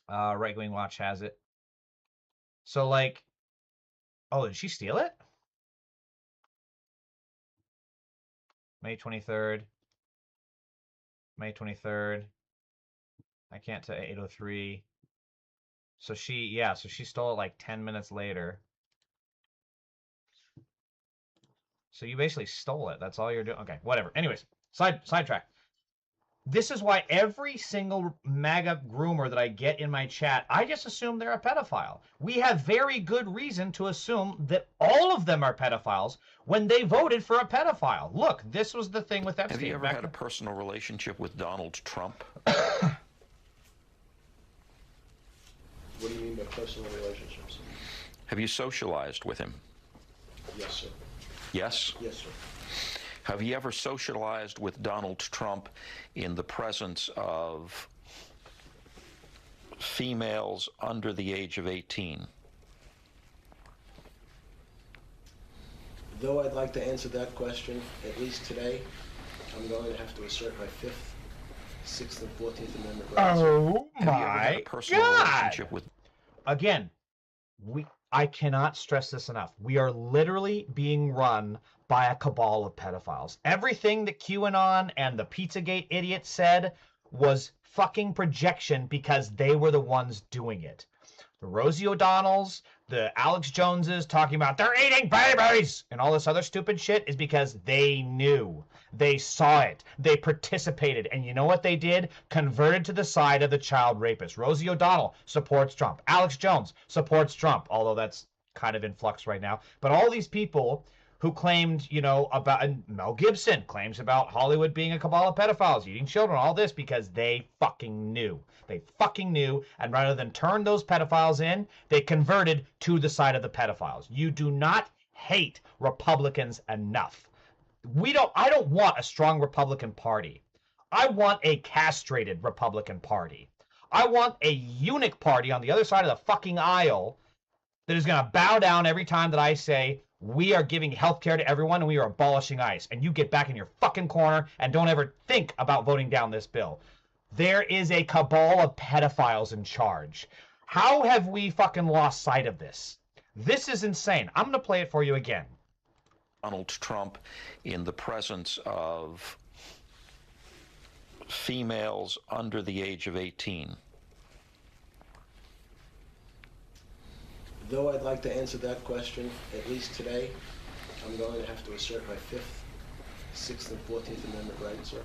Right Wing Watch has it. So, like, oh, did she steal it? May 23rd. May 23rd. I can't tell, 8:03. So she stole it like 10 minutes later. So you basically stole it. That's all you're doing. Okay, whatever. Anyways, sidetrack. This is why every single MAGA groomer that I get in my chat, I just assume they're a pedophile. We have very good reason to assume that all of them are pedophiles when they voted for a pedophile. Look, this was the thing with Epstein. Have you ever had a personal relationship with Donald Trump? What do you mean by personal relationships? Have you socialized with him? Yes, sir. Yes? Yes, sir. Have you ever socialized with Donald Trump in the presence of females under the age of 18? Though I'd like to answer that question, at least today, I'm going to have to assert my 5th, 6th, and 14th Amendment rights. Oh my God! Again, I cannot stress this enough. We are literally being run by a cabal of pedophiles. Everything that QAnon and the Pizzagate idiot said was fucking projection because they were the ones doing it. The Rosie O'Donnells, the Alex Joneses talking about they're eating babies and all this other stupid shit is because they knew. They saw it. They participated. And you know what they did? Converted to the side of the child rapist. Rosie O'Donnell supports Trump. Alex Jones supports Trump, although that's kind of in flux right now. But all these people who claimed, you know, about Mel Gibson claims about Hollywood being a cabal of pedophiles, eating children, all this because they fucking knew. They fucking knew, and rather than turn those pedophiles in, they converted to the side of the pedophiles. You do not hate Republicans enough. I don't want a strong Republican Party. I want a castrated Republican Party. I want a eunuch party on the other side of the fucking aisle that is going to bow down every time that I say, we are giving health care to everyone and we are abolishing ICE. And you get back in your fucking corner and don't ever think about voting down this bill. There is a cabal of pedophiles in charge. How have we fucking lost sight of this? This is insane. I'm going to play it for you again. Donald Trump in the presence of females under the age of 18. Though I'd like to answer that question, at least today, I'm going to have to assert my 5th, 6th, and 14th Amendment rights, sir.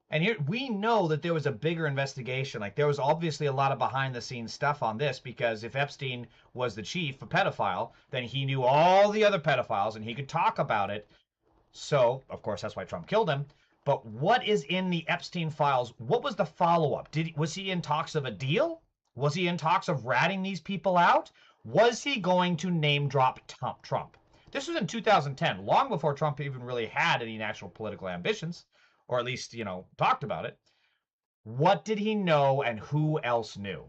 And here, we know that there was a bigger investigation. Like, there was obviously a lot of behind-the-scenes stuff on this, because if Epstein was the chief, a pedophile, then he knew all the other pedophiles, and he could talk about it. So, of course, that's why Trump killed him. But what is in the Epstein files? What was the follow-up? Was he in talks of a deal? Was he in talks of ratting these people out? Was he going to name-drop Trump? This was in 2010, long before Trump even really had any national political ambitions. Or at least, you know, talked about it. What did he know and who else knew?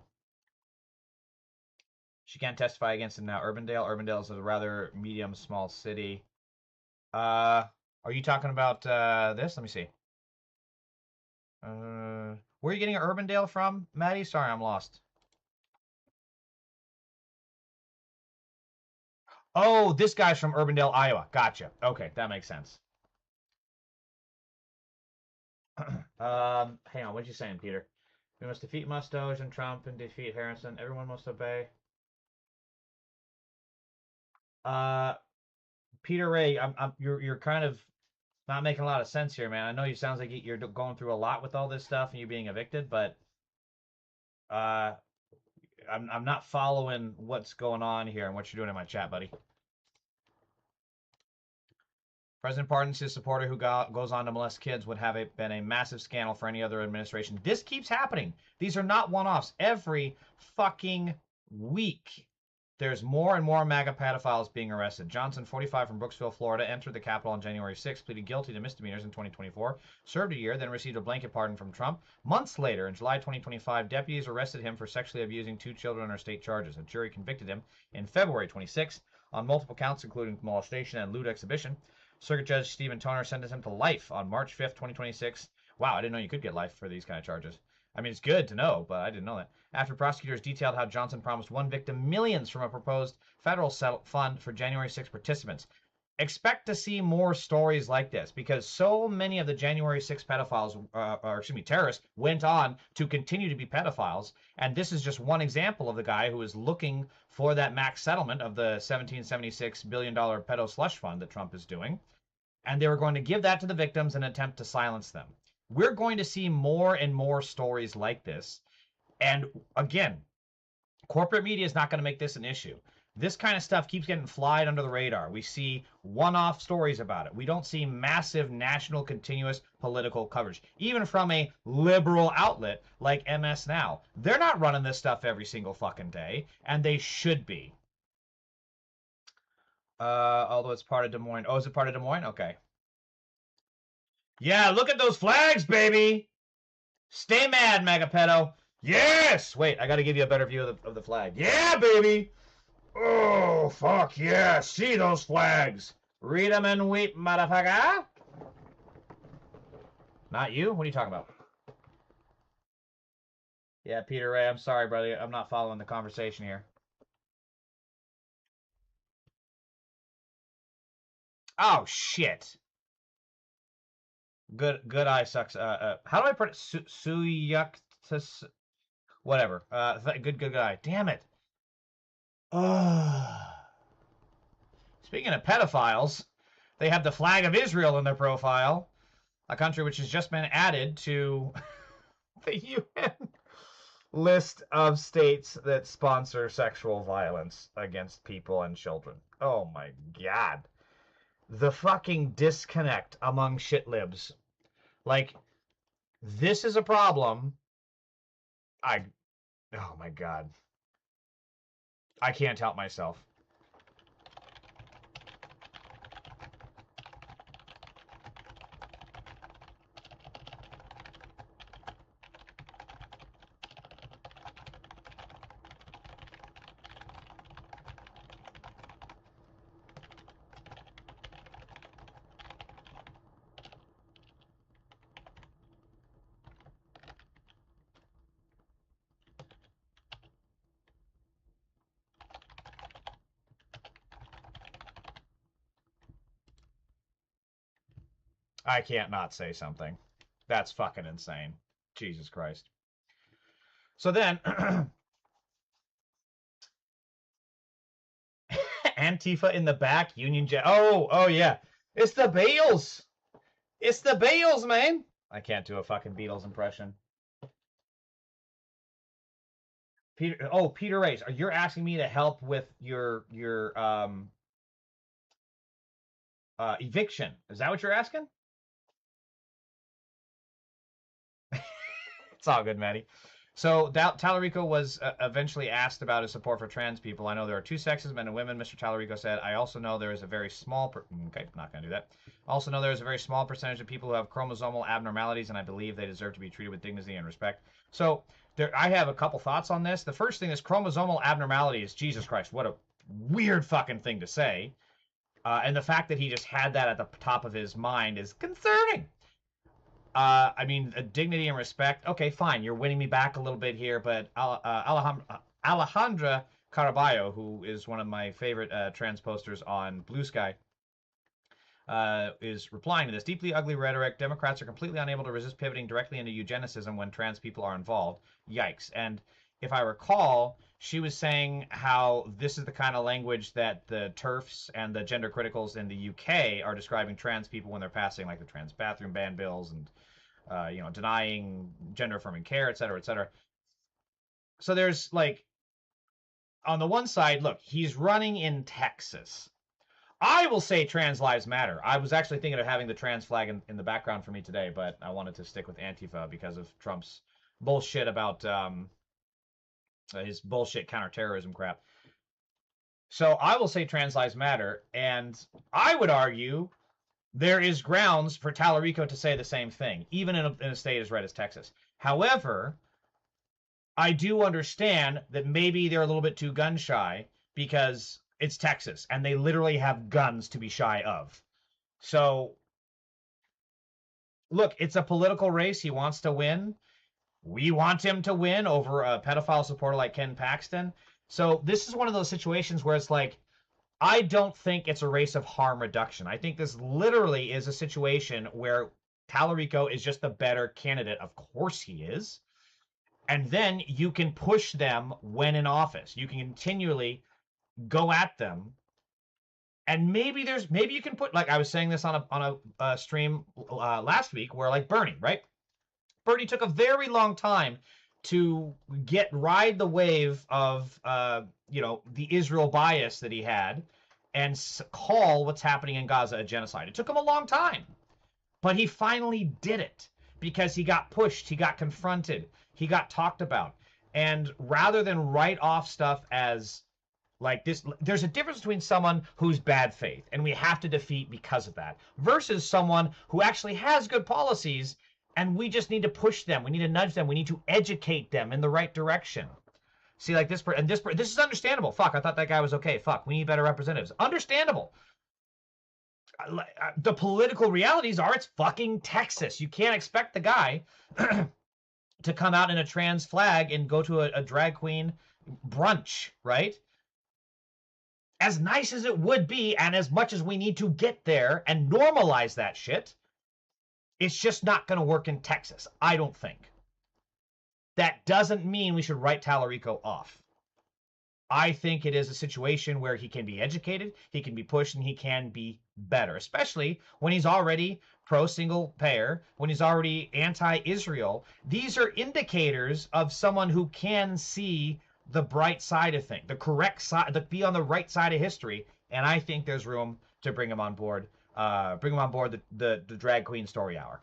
She can't testify against him now. Urbandale. Urbandale is a rather medium, small city. Are you talking about this? Let me see. Where are you getting Urbandale from, Maddie? Sorry, I'm lost. Oh, this guy's from Urbandale, Iowa. Gotcha. Okay, that makes sense. Hang on, what you saying, Peter? We must defeat Mustoge and Trump and defeat Harrison. Everyone must obey. Peter Ray, you're kind of not making a lot of sense here, man. I know you sounds like you're going through a lot with all this stuff and you being evicted, but I'm not following what's going on here and what you're doing in my chat, buddy. President pardons his supporter who goes on to molest kids would have been a massive scandal for any other administration. This keeps happening. These are not one-offs. Every fucking week, there's more and more MAGA pedophiles being arrested. Johnson, 45, from Brooksville, Florida, entered the Capitol on January 6, pleaded guilty to misdemeanors in 2024, served a year, then received a blanket pardon from Trump. Months later, in July 2025, deputies arrested him for sexually abusing 2 children under state charges. A jury convicted him in February 26 on multiple counts, including molestation and lewd exhibition. Circuit Judge Stephen Toner sentenced him to life on March 5th, 2026. Wow, I didn't know you could get life for these kind of charges. I mean, it's good to know, but I didn't know that. After prosecutors detailed how Johnson promised one victim millions from a proposed federal fund for January 6 participants. Expect to see more stories like this because so many of the January 6 pedophiles, terrorists, went on to continue to be pedophiles. And this is just one example of the guy who is looking for that max settlement of the $1776 billion pedo slush fund that Trump is doing. And they were going to give that to the victims in an attempt to silence them. We're going to see more and more stories like this. And again, corporate media is not going to make this an issue. This kind of stuff keeps getting flied under the radar. We see one-off stories about it. We don't see massive national continuous political coverage, even from a liberal outlet like MS Now. They're not running this stuff every single fucking day, and they should be. Although it's part of Des Moines. Oh, is it part of Des Moines? Okay. Yeah, look at those flags, baby! Stay mad, Megapedo. Yes! Wait, I gotta give you a better view of the flag. Yeah, baby! Oh, fuck yeah. See those flags. Read them and weep, motherfucker. Not you? What are you talking about? Yeah, Peter Ray, I'm sorry, brother. I'm not following the conversation here. Oh, shit. Good eye sucks. How do I put it? Suyuktus? Whatever. Good eye. Damn it. Speaking of pedophiles, they have the flag of Israel in their profile, a country which has just been added to the UN list of states that sponsor sexual violence against people and children. Oh my God. The fucking disconnect among shitlibs. Like, this is a problem. Oh my God. I can't help myself. I can't not say something. That's fucking insane. Jesus Christ. So then, Antifa in the back, Union Jack. Oh yeah. It's the Beatles. It's the Beatles, man. I can't do a fucking Beatles impression. Peter Race, you're asking me to help with your eviction. Is that what you're asking? It's all good, Maddie. So Talarico was eventually asked about his support for trans people. I know there are two sexes, men and women, Mr. Talarico said. I also know there is a very small... Okay, not going to do that. Also know there is a very small percentage of people who have chromosomal abnormalities, and I believe they deserve to be treated with dignity and respect. So I have a couple thoughts on this. The first thing is chromosomal abnormalities. Jesus Christ, what a weird fucking thing to say. And the fact that he just had that at the top of his mind is concerning. I mean, dignity and respect. Okay, fine. You're winning me back a little bit here, but Alejandra Caraballo, who is one of my favorite trans posters on Blue Sky, is replying to this. Deeply ugly rhetoric. Democrats are completely unable to resist pivoting directly into eugenicism when trans people are involved. Yikes. And if I recall, she was saying how this is the kind of language that the TERFs and the gender criticals in the UK are describing trans people when they're passing, like the trans bathroom ban bills and, denying gender-affirming care, et cetera, et cetera. So there's, like, on the one side, look, he's running in Texas. I will say trans lives matter. I was actually thinking of having the trans flag in the background for me today, but I wanted to stick with Antifa because of Trump's bullshit about his bullshit counterterrorism crap. So I will say trans lives matter, and I would argue there is grounds for Talarico to say the same thing, even in a state as red as Texas. However, I do understand that maybe they're a little bit too gun shy because it's Texas, and they literally have guns to be shy of. So, look, it's a political race. He wants to win. We want him to win over a pedophile supporter like Ken Paxton. So this is one of those situations where it's like, I don't think it's a race of harm reduction. I think this literally is a situation where Talarico is just the better candidate. Of course he is. And then you can push them when in office. You can continually go at them. And maybe you can put, like I was saying this on a stream last week, where like Bernie, right? Bernie took a very long time to ride the wave of the Israel bias that he had and call what's happening in Gaza a genocide. It took him a long time, but he finally did it because he got pushed, he got confronted, he got talked about. And rather than write off stuff as like this, there's a difference between someone who's bad faith and we have to defeat because of that versus someone who actually has good policies and we just need to push them. We need to nudge them. We need to educate them in the right direction. See, like this is understandable. Fuck, I thought that guy was okay. Fuck, we need better representatives. Understandable. The political realities are it's fucking Texas. You can't expect the guy to come out in a trans flag and go to a drag queen brunch, right? as nice as it would be, and as much as we need to get there and normalize that shit, it's just not going to work in Texas, I don't think. That doesn't mean we should write Talarico off. I think it is a situation where he can be educated, he can be pushed, and he can be better, especially when he's already pro-single payer, when he's already anti-Israel. These are indicators of someone who can see the bright side of things, the correct side, be on the right side of history, and I think there's room to bring him on board. The drag queen story hour.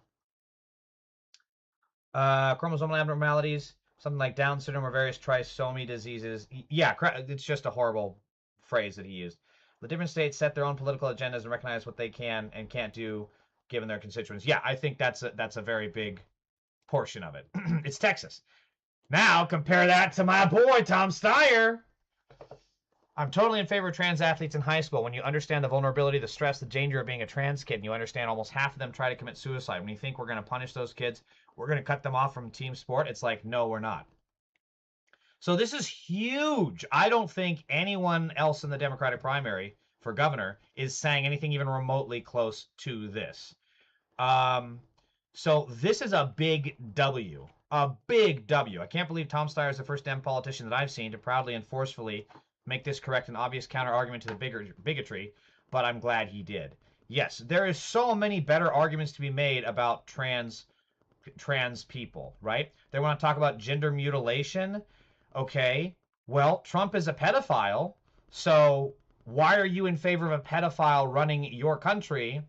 Chromosomal abnormalities, something like Down syndrome or various trisomy diseases. Yeah, it's just a horrible phrase that he used. The different states set their own political agendas and recognize what they can and can't do given their constituents. Yeah, I think that's a very big portion of it. It's Texas. Now, compare that to my boy, Tom Steyer. I'm totally in favor of trans athletes in high school. When you understand the vulnerability, the stress, the danger of being a trans kid, and you understand almost half of them try to commit suicide. When you think we're going to punish those kids, we're going to cut them off from team sport, it's like, no, we're not. So this is huge. I don't think anyone else in the Democratic primary for governor is saying anything even remotely close to this. So this is a big W. A big W. I can't believe Tom Steyer is the first Dem politician that I've seen to proudly and forcefully make this correct and obvious counter-argument to the bigotry, but I'm glad he did. Yes, there is so many better arguments to be made about trans people, right? They want to talk about gender mutilation. Okay, well, Trump is a pedophile, so why are you in favor of a pedophile running your country,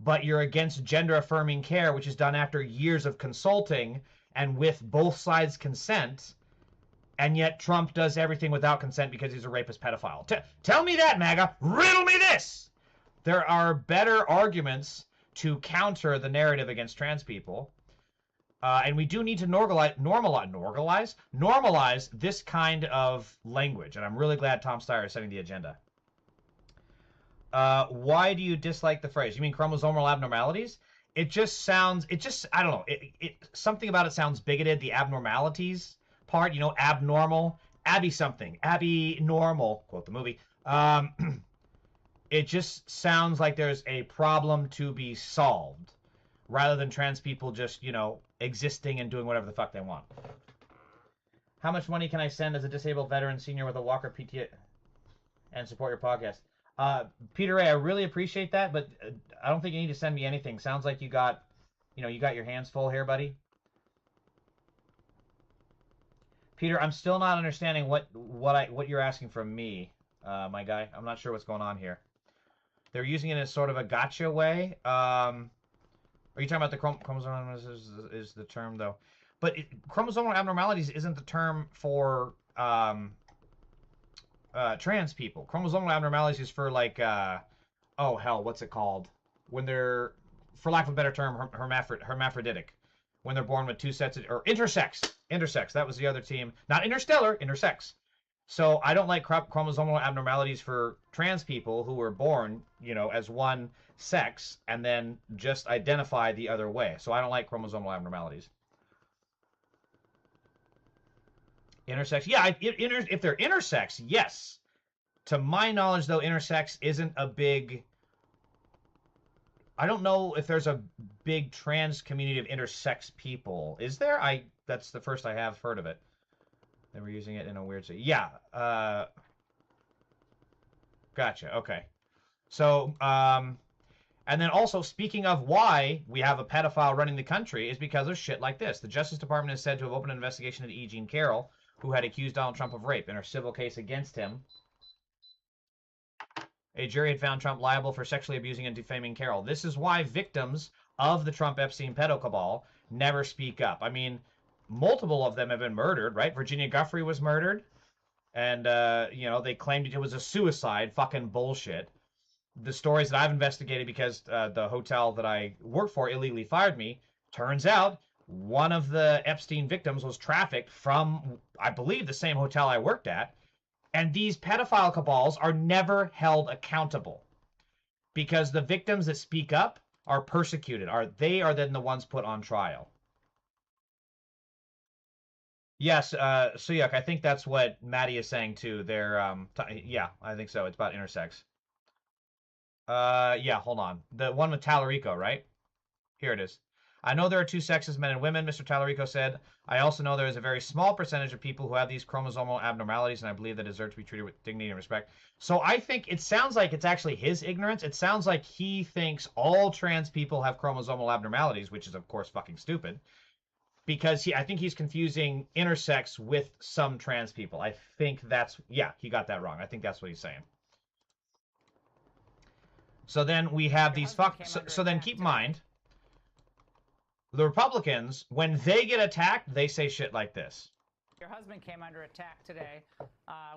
but you're against gender-affirming care, which is done after years of consulting and with both sides' consent, and yet Trump does everything without consent because he's a rapist pedophile? Tell me that, MAGA. Riddle me this. There are better arguments to counter the narrative against trans people, and we do need to normalize this kind of language, and I'm really glad Tom Steyer is setting the agenda. Why do you dislike the phrase? You mean chromosomal abnormalities? It just sounds, I don't know, something about it sounds bigoted, the abnormalities part, you know, abnormal, Abby something, Abby normal, quote the movie. It just sounds like there's a problem to be solved, rather than trans people just, you know, existing and doing whatever the fuck they want. How much money can I send as a disabled veteran senior with a Walker PT and support your podcast? Peter Ray, I really appreciate that, but I don't think you need to send me anything. Sounds like you got your hands full here, buddy. Peter, I'm still not understanding what you're asking from me, my guy. I'm not sure what's going on here. They're using it as sort of a gotcha way. Are you talking about the chromosomal is the term though? But chromosomal abnormalities isn't the term for trans people. Chromosomal abnormalities is for like, oh hell, what's it called? When they're, for lack of a better term, hermaphroditic. When they're born with two sets of, or intersex. Intersex, that was the other team. Not interstellar, intersex. So I don't like chromosomal abnormalities for trans people who were born, you know, as one sex and then just identify the other way. So I don't like chromosomal abnormalities. Intersex, yeah, if they're intersex, yes. To my knowledge, though, intersex isn't a big... I don't know if there's a big trans community of intersex people. Is there? That's the first I have heard of it. They were using it in a weird... Yeah. Gotcha. Okay. So, and then also, speaking of why we have a pedophile running the country, is because of shit like this. The Justice Department is said to have opened an investigation into E. Jean Carroll, who had accused Donald Trump of rape. In her civil case against him, a jury had found Trump liable for sexually abusing and defaming Carroll. This is why victims of the Trump-Epstein pedo cabal never speak up. I mean, multiple of them have been murdered, right? Virginia Giuffre was murdered, and, you know, they claimed it was a suicide. Fucking bullshit. The stories that I've investigated, because the hotel that I worked for illegally fired me, turns out one of the Epstein victims was trafficked from, I believe, the same hotel I worked at. And these pedophile cabals are never held accountable because the victims that speak up are persecuted. They are then the ones put on trial. Yes, Suyuk, I think that's what Maddie is saying too. They're yeah, I think so. It's about intersex. Yeah, hold on. The one with Talarico, right? Here it is. I know there are two sexes, men and women, Mr. Talarico said. I also know there is a very small percentage of people who have these chromosomal abnormalities, and I believe they deserve to be treated with dignity and respect. So I think it sounds like it's actually his ignorance. It sounds like he thinks all trans people have chromosomal abnormalities, which is, of course, fucking stupid. Because I think he's confusing intersex with some trans people. I think that's, yeah, he got that wrong. I think that's what he's saying. So then we have these so then keep in mind, the Republicans, when they get attacked, they say shit like this. Your husband came under attack today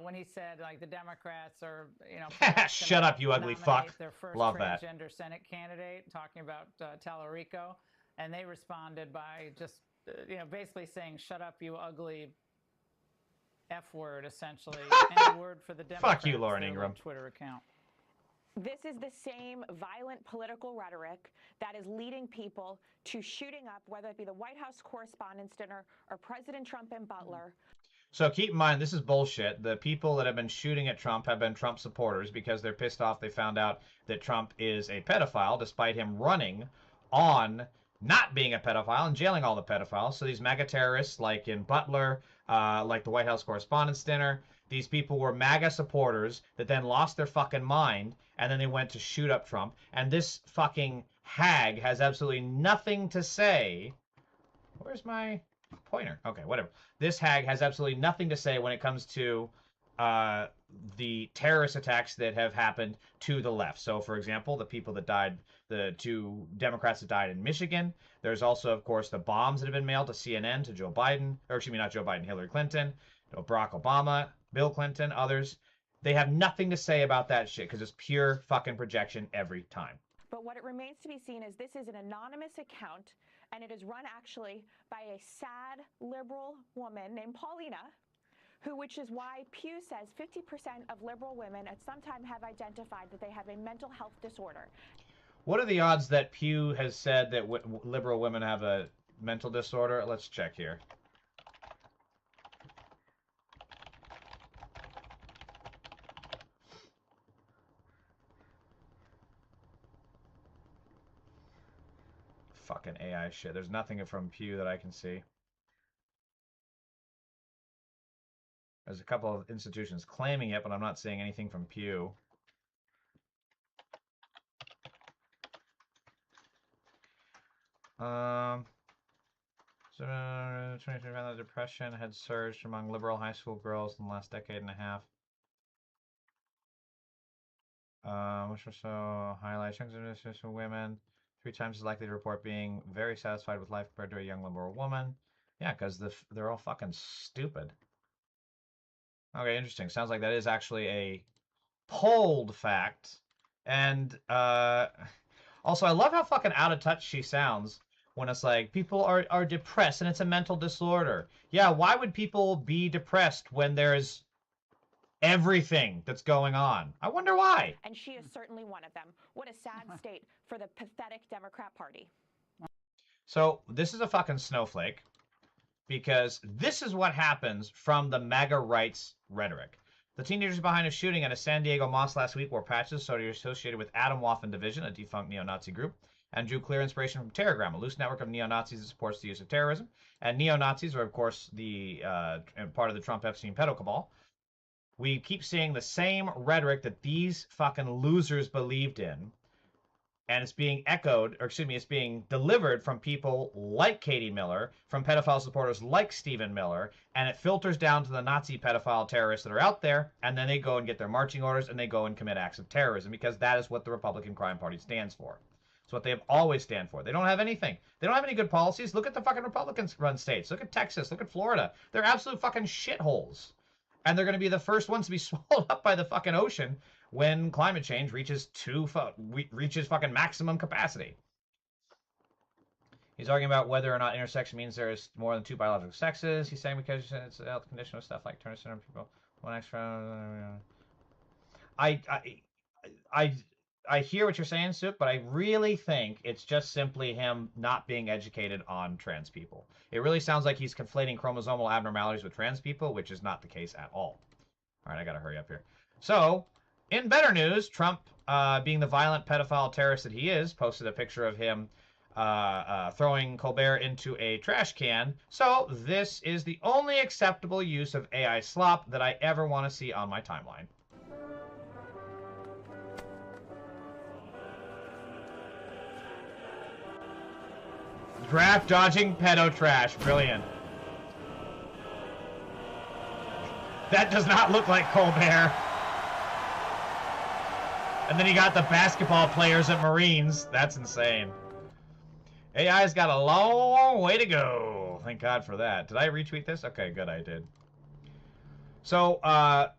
when he said, like, the Democrats are, you know, shut up, you ugly fuck. Their first Love that. transgender Senate candidate, talking about Talarico, and they responded by just, you know, basically saying, "Shut up, you ugly F word," essentially. Any word for the Democrats. Fuck you, Lauren Ingram. Twitter account. This is the same violent political rhetoric that is leading people to shooting up, whether it be the White House Correspondents' Dinner or President Trump and Butler. So keep in mind, this is bullshit. The people that have been shooting at Trump have been Trump supporters because they're pissed off they found out that Trump is a pedophile, despite him running on not being a pedophile and jailing all the pedophiles. So these MAGA terrorists, like in Butler, like the White House Correspondents' Dinner, these people were MAGA supporters that then lost their fucking mind, and then they went to shoot up Trump. And this fucking hag has absolutely nothing to say. Where's my pointer? Okay, whatever. This hag has absolutely nothing to say when it comes to the terrorist attacks that have happened to the left. So, for example, the people that died, the two Democrats that died in Michigan. There's also, of course, the bombs that have been mailed to CNN, to Joe Biden, or excuse me, not Joe Biden, Hillary Clinton, Barack Obama, Bill Clinton, others. They have nothing to say about that shit because it's pure fucking projection every time. But what it remains to be seen is this is an anonymous account, and it is run actually by a sad liberal woman named Paulina, which is why Pew says 50% of liberal women at some time have identified that they have a mental health disorder. What are the odds that Pew has said that liberal women have a mental disorder? Let's check here. Fucking AI shit. There's nothing from Pew that I can see. There's a couple of institutions claiming it, but I'm not seeing anything from Pew. So, 23 the depression had surged among liberal high school girls in the last decade and a half. Which also highlights young women 3 times as likely to report being very satisfied with life compared to a young liberal woman. Yeah, because they're all fucking stupid. Okay, interesting. Sounds like that is actually a polled fact. And also, I love how fucking out of touch she sounds when it's like, people are depressed and it's a mental disorder. Yeah, why would people be depressed when there's everything that's going on? I wonder why. And she is certainly one of them. What a sad state for the pathetic Democrat Party. So this is a fucking snowflake, because this is what happens from the MAGA rights rhetoric. The teenagers behind a shooting at a San Diego mosque last week wore patches associated with Atomwaffen Division, a defunct neo-Nazi group, and drew clear inspiration from Terrorgram, a loose network of neo-Nazis that supports the use of terrorism. And neo-Nazis are, of course, the part of the Trump-Epstein pedo cabal. We keep seeing the same rhetoric that these fucking losers believed in, and it's being echoed, or excuse me, it's being delivered from people like Katie Miller, from pedophile supporters like Stephen Miller, and it filters down to the Nazi pedophile terrorists that are out there, and then they go and get their marching orders, and they go and commit acts of terrorism, because that is what the Republican Crime Party stands for. It's what they have always stand for. They don't have anything. They don't have any good policies. Look at the fucking Republicans-run states. Look at Texas. Look at Florida. They're absolute fucking shitholes. And they're going to be the first ones to be swallowed up by the fucking ocean when climate change reaches fucking maximum capacity. He's arguing about whether or not intersex means there's more than 2 biological sexes. He's saying because it's a health condition with stuff like Turner syndrome, people one extra. I hear what you're saying, Suk, but I really think it's just simply him not being educated on trans people. It really sounds like he's conflating chromosomal abnormalities with trans people, which is not the case at all. All right, I gotta hurry up here. So, in better news, Trump, being the violent pedophile terrorist that he is, posted a picture of him throwing Colbert into a trash can. So, this is the only acceptable use of AI slop that I ever want to see on my timeline. Draft dodging pedo trash. Brilliant. That does not look like Colbert. And then you got the basketball players at Marines. That's insane. AI's got a long way to go. Thank God for that. Did I retweet this? Okay, good, I did. So, on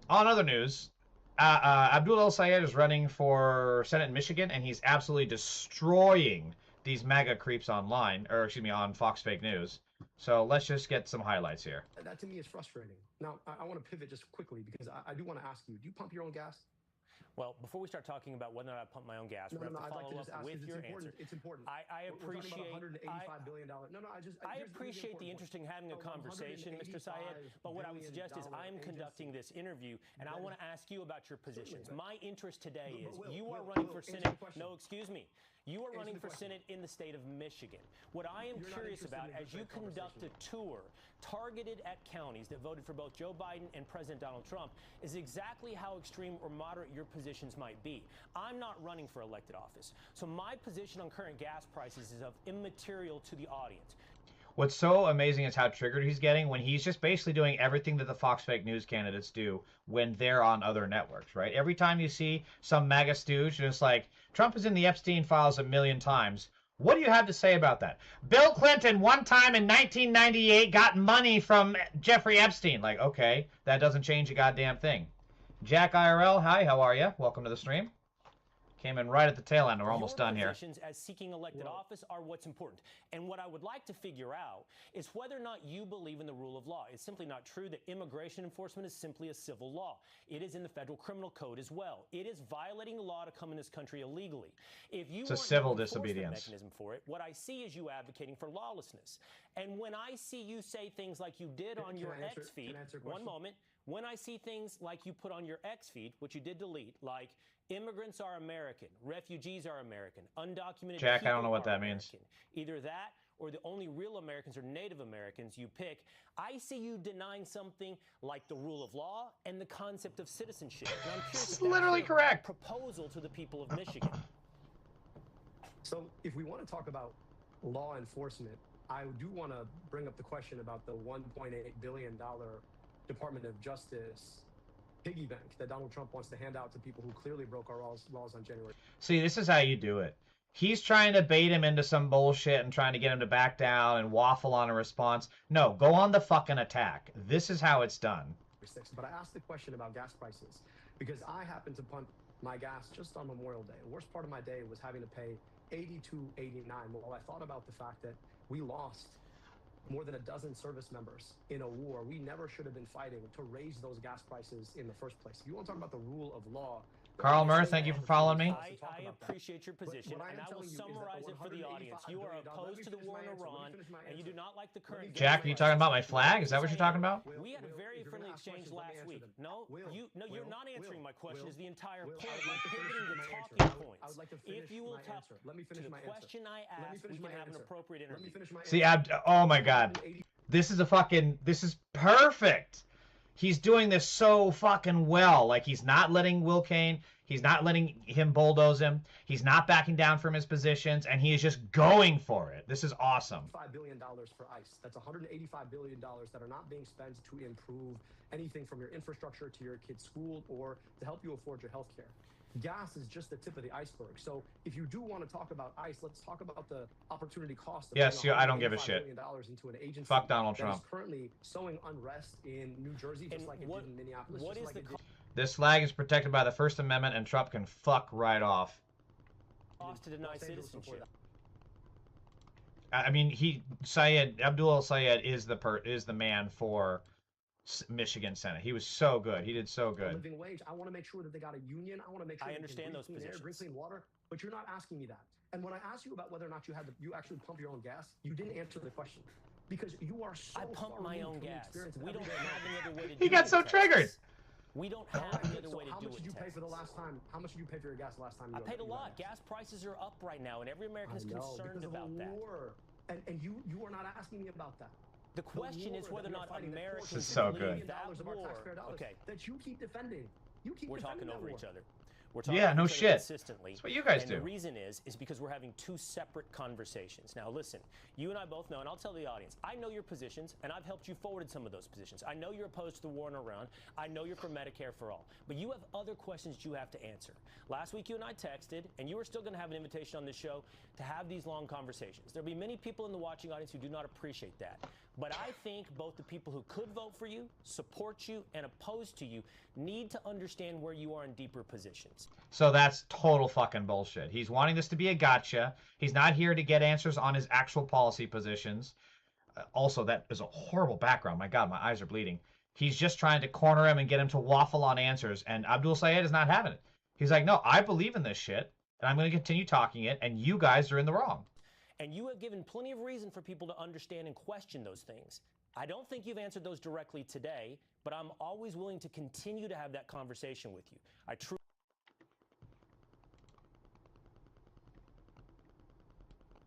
other news, Abdul El-Sayed is running for Senate in Michigan, and he's absolutely destroying these MAGA creeps online, or excuse me, on Fox Fake News. So let's just get some highlights here. That to me is frustrating. Now, I want to pivot just quickly because I do want to ask you, do you pump your own gas? Well, before we start talking about whether or not I pump my own gas, we're going to follow up with your answer. It's important. I appreciate $185 billion. I appreciate the interest in having a conversation, Mr. Syed, but what I would suggest is I'm conducting this interview, and I want to ask you about your positions. My interest today is you are running for Senate. No, excuse me. You are running for Senate in the state of Michigan. What I am curious about, as you conduct a tour targeted at counties that voted for both Joe Biden and President Donald Trump, is exactly how extreme or moderate your positions might be. I'm not running for elected office, so my position on current gas prices is of immaterial to the audience. What's so amazing is how triggered he's getting when he's just basically doing everything that the Fox Fake News candidates do when they're on other networks, right? Every time you see some MAGA stooge, just like, Trump is in the Epstein files a million times. What do you have to say about that? Bill Clinton, one time in 1998, got money from Jeffrey Epstein. Like, okay, that doesn't change a goddamn thing. Jack IRL, hi, how are you? Welcome to the stream. Came in right at the tail end. We're almost done here. Your positions as seeking elected office are what's important. And what I would like to figure out is whether or not you believe in the rule of law. It's simply not true that immigration enforcement is simply a civil law. It is in the federal criminal code as well. It is violating the law to come in this country illegally. If you it's a civil disobedience mechanism for it, what I see is you advocating for lawlessness. And when I see you say things like you did on your X feed, one moment, when I see things like you put on your X feed, which you did delete, like immigrants are American, refugees are American, undocumented Jack, people I don't know what that American. means. Either that or the only real Americans are Native Americans you pick. I see you denying something like the rule of law and the concept of citizenship. And I'm curious if that's literally correct. Proposal to the people of Michigan. So if we want to talk about law enforcement, I do want to bring up the question about the $1.8 billion Department of Justice piggy bank that Donald Trump wants to hand out to people who clearly broke our laws on January. See, this is how you do it. He's trying to bait him into some bullshit and trying to get him to back down and waffle on a response. No, go on the fucking attack. This is how it's done. But I asked the question about gas prices because I happened to pump my gas just on Memorial Day. The worst part of my day was having to pay $82.89. Well, I thought about the fact that we lost more than a dozen service members in a war we never should have been fighting to raise those gas prices in the first place. If you want to talk about the rule of law, Carl Murr, thank you for following me. I appreciate your position, and I will summarize it for the audience. You are opposed to the war in Iran, and you do not like the current... Jack, are you talking about my flag? Is that what you're talking about? We had a very friendly exchange last week. No, you're not answering my question. Is the entire point. We're pivoting the talking points. If you will talk to the question I asked, we can have an appropriate interview. See, oh my God. This is this is perfect. He's doing this so fucking well. Like, he's not letting Will Cain, he's not letting him bulldoze him, he's not backing down from his positions, and he is just going for it. This is awesome. $5 billion for ICE. That's $185 billion that are not being spent to improve anything from your infrastructure to your kid's school or to help you afford your health care. Gas is just the tip of the iceberg. So if you do want to talk about ICE, let's talk about the opportunity cost. Yes, I don't give a shit. Into an agency fuck Donald Trump. That is currently sowing unrest in New Jersey, just like it did in Minneapolis. This flag is protected by the First Amendment, and Trump can fuck right off. Cost to deny citizenship. I mean, Abdul El-Sayed is the man for Michigan Senate. He was so good. He did so good. Living wage. I want to make sure that they got a union. I want to make sure I understand those clean air, positions. drink clean water. But you're not asking me that. And when I asked you about whether or not you actually pump your own gas, you didn't answer the question because you are so. I pump my own gas. We don't have any other way to do it. He got so triggered. We don't have any other way to do it. How much did you pay for the last time? How much did you pay for your gas last time? I paid a lot. Gas prices are up right now, and every American is concerned about that. And you are not asking me about that. The question is whether or not Americans This is so good. that war. Okay, that you keep defending. We're talking over each other. We're talking no shit. Consistently. That's what you guys and do. The reason is because we're having two separate conversations. Now, listen, you and I both know, and I'll tell the audience, I know your positions, and I've helped you forward in some of those positions. I know you're opposed to the war in Iran. I know you're for Medicare for all. But you have other questions you have to answer. Last week, you and I texted, and you are still going to have an invitation on this show to have these long conversations. There'll be many people in the watching audience who do not appreciate that. But I think both the people who could vote for you, support you, and oppose to you need to understand where you are in deeper positions. So that's total fucking bullshit. He's wanting this to be a gotcha. He's not here to get answers on his actual policy positions. Also, that is a horrible background. My God, my eyes are bleeding. He's just trying to corner him and get him to waffle on answers, and Abdul Sayed is not having it. He's like, no, I believe in this shit, and I'm going to continue talking it, and you guys are in the wrong. And you have given plenty of reason for people to understand and question those things. I don't think you've answered those directly today, but I'm always willing to continue to have that conversation with you.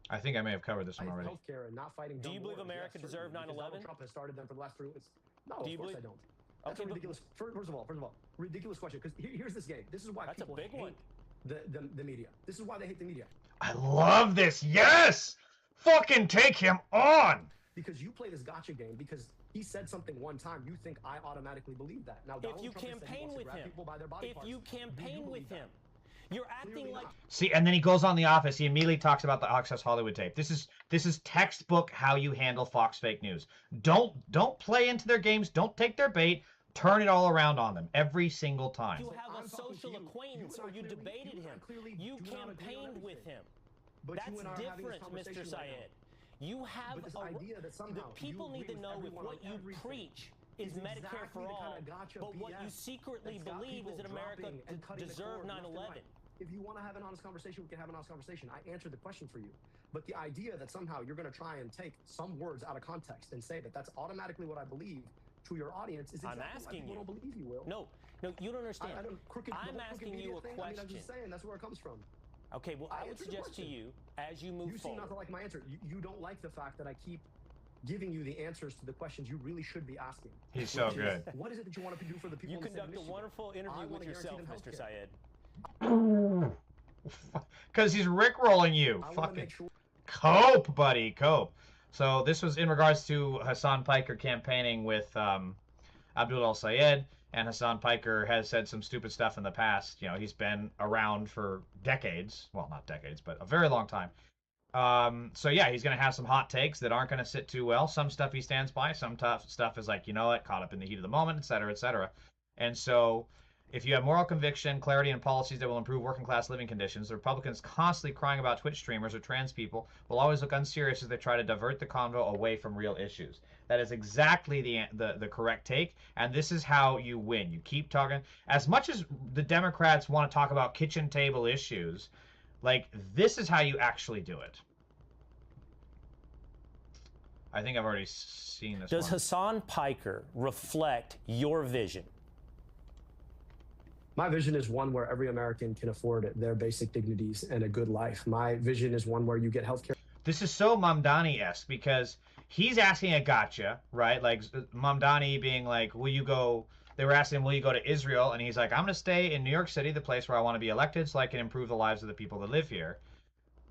I think I may have covered this one already. Healthcare and not fighting. Do you believe America deserved 9/11? Donald Trump has started them for the last 3 weeks. No, do of course I don't. That's a ridiculous. First of all, ridiculous question. Because here's this game. This is why people hate the media. This is why they hate the media. I love this. Yes! Fucking take him on! Because you play this gotcha game because he said something one time, you think I automatically believe that. Now, if you campaign with him, you're acting like... See, and then he goes on The Office. He immediately talks about the Access Hollywood tape. This is textbook how you handle Fox fake news. Don't play into their games. Don't take their bait. Turn it all around on them every single time. You have a social acquaintance or you debated him. You campaigned with him. That's different, Mr. Syed. You have the people need to know if what you preach is Medicare for all, but what you secretly believe is that America deserved 9/11. If you want to have an honest conversation, we can have an honest conversation. I answered the question for you. But the idea that somehow you're going to try and take some words out of context and say that that's automatically what I believe to your audience is exactly I'm asking why people don't believe you, Will. No, you don't understand. I'm asking you a question. I'm just saying that's where it comes from. Okay, well, I would suggest to you, as you move forward... You seem not to like my answer. You don't like the fact that I keep giving you the answers to the questions you really should be asking. He's so good. What is it that you want to do for the people? You conduct a wonderful interview with yourself, Mr. Syed. Because he's rickrolling you. Fucking cope, buddy, cope. So this was in regards to Hassan Piker campaigning with Abdul Al-Sayed. And Hassan Piker has said some stupid stuff in the past. You know, he's been around for decades. Well, not decades, but a very long time. So yeah, he's going to have some hot takes that aren't going to sit too well. Some stuff he stands by. Some tough stuff is like, you know what, caught up in the heat of the moment, et cetera, et cetera. And so if you have moral conviction, clarity, and policies that will improve working class living conditions, the Republicans constantly crying about Twitch streamers or trans people will always look unserious as they try to divert the convo away from real issues. That is exactly the correct take, and this is how you win. You keep talking. As much as the Democrats want to talk about kitchen table issues, like, this is how you actually do it. I think I've already seen this Does one. Hassan Piker reflect your vision? My vision is one where every American can afford their basic dignities and a good life. My vision is one where you get health care. This is so Mamdani-esque because he's asking a gotcha, right? Like Mamdani being like, will you go... They were asking him, will you go to Israel? And he's like, I'm going to stay in New York City, the place where I want to be elected, so I can improve the lives of the people that live here.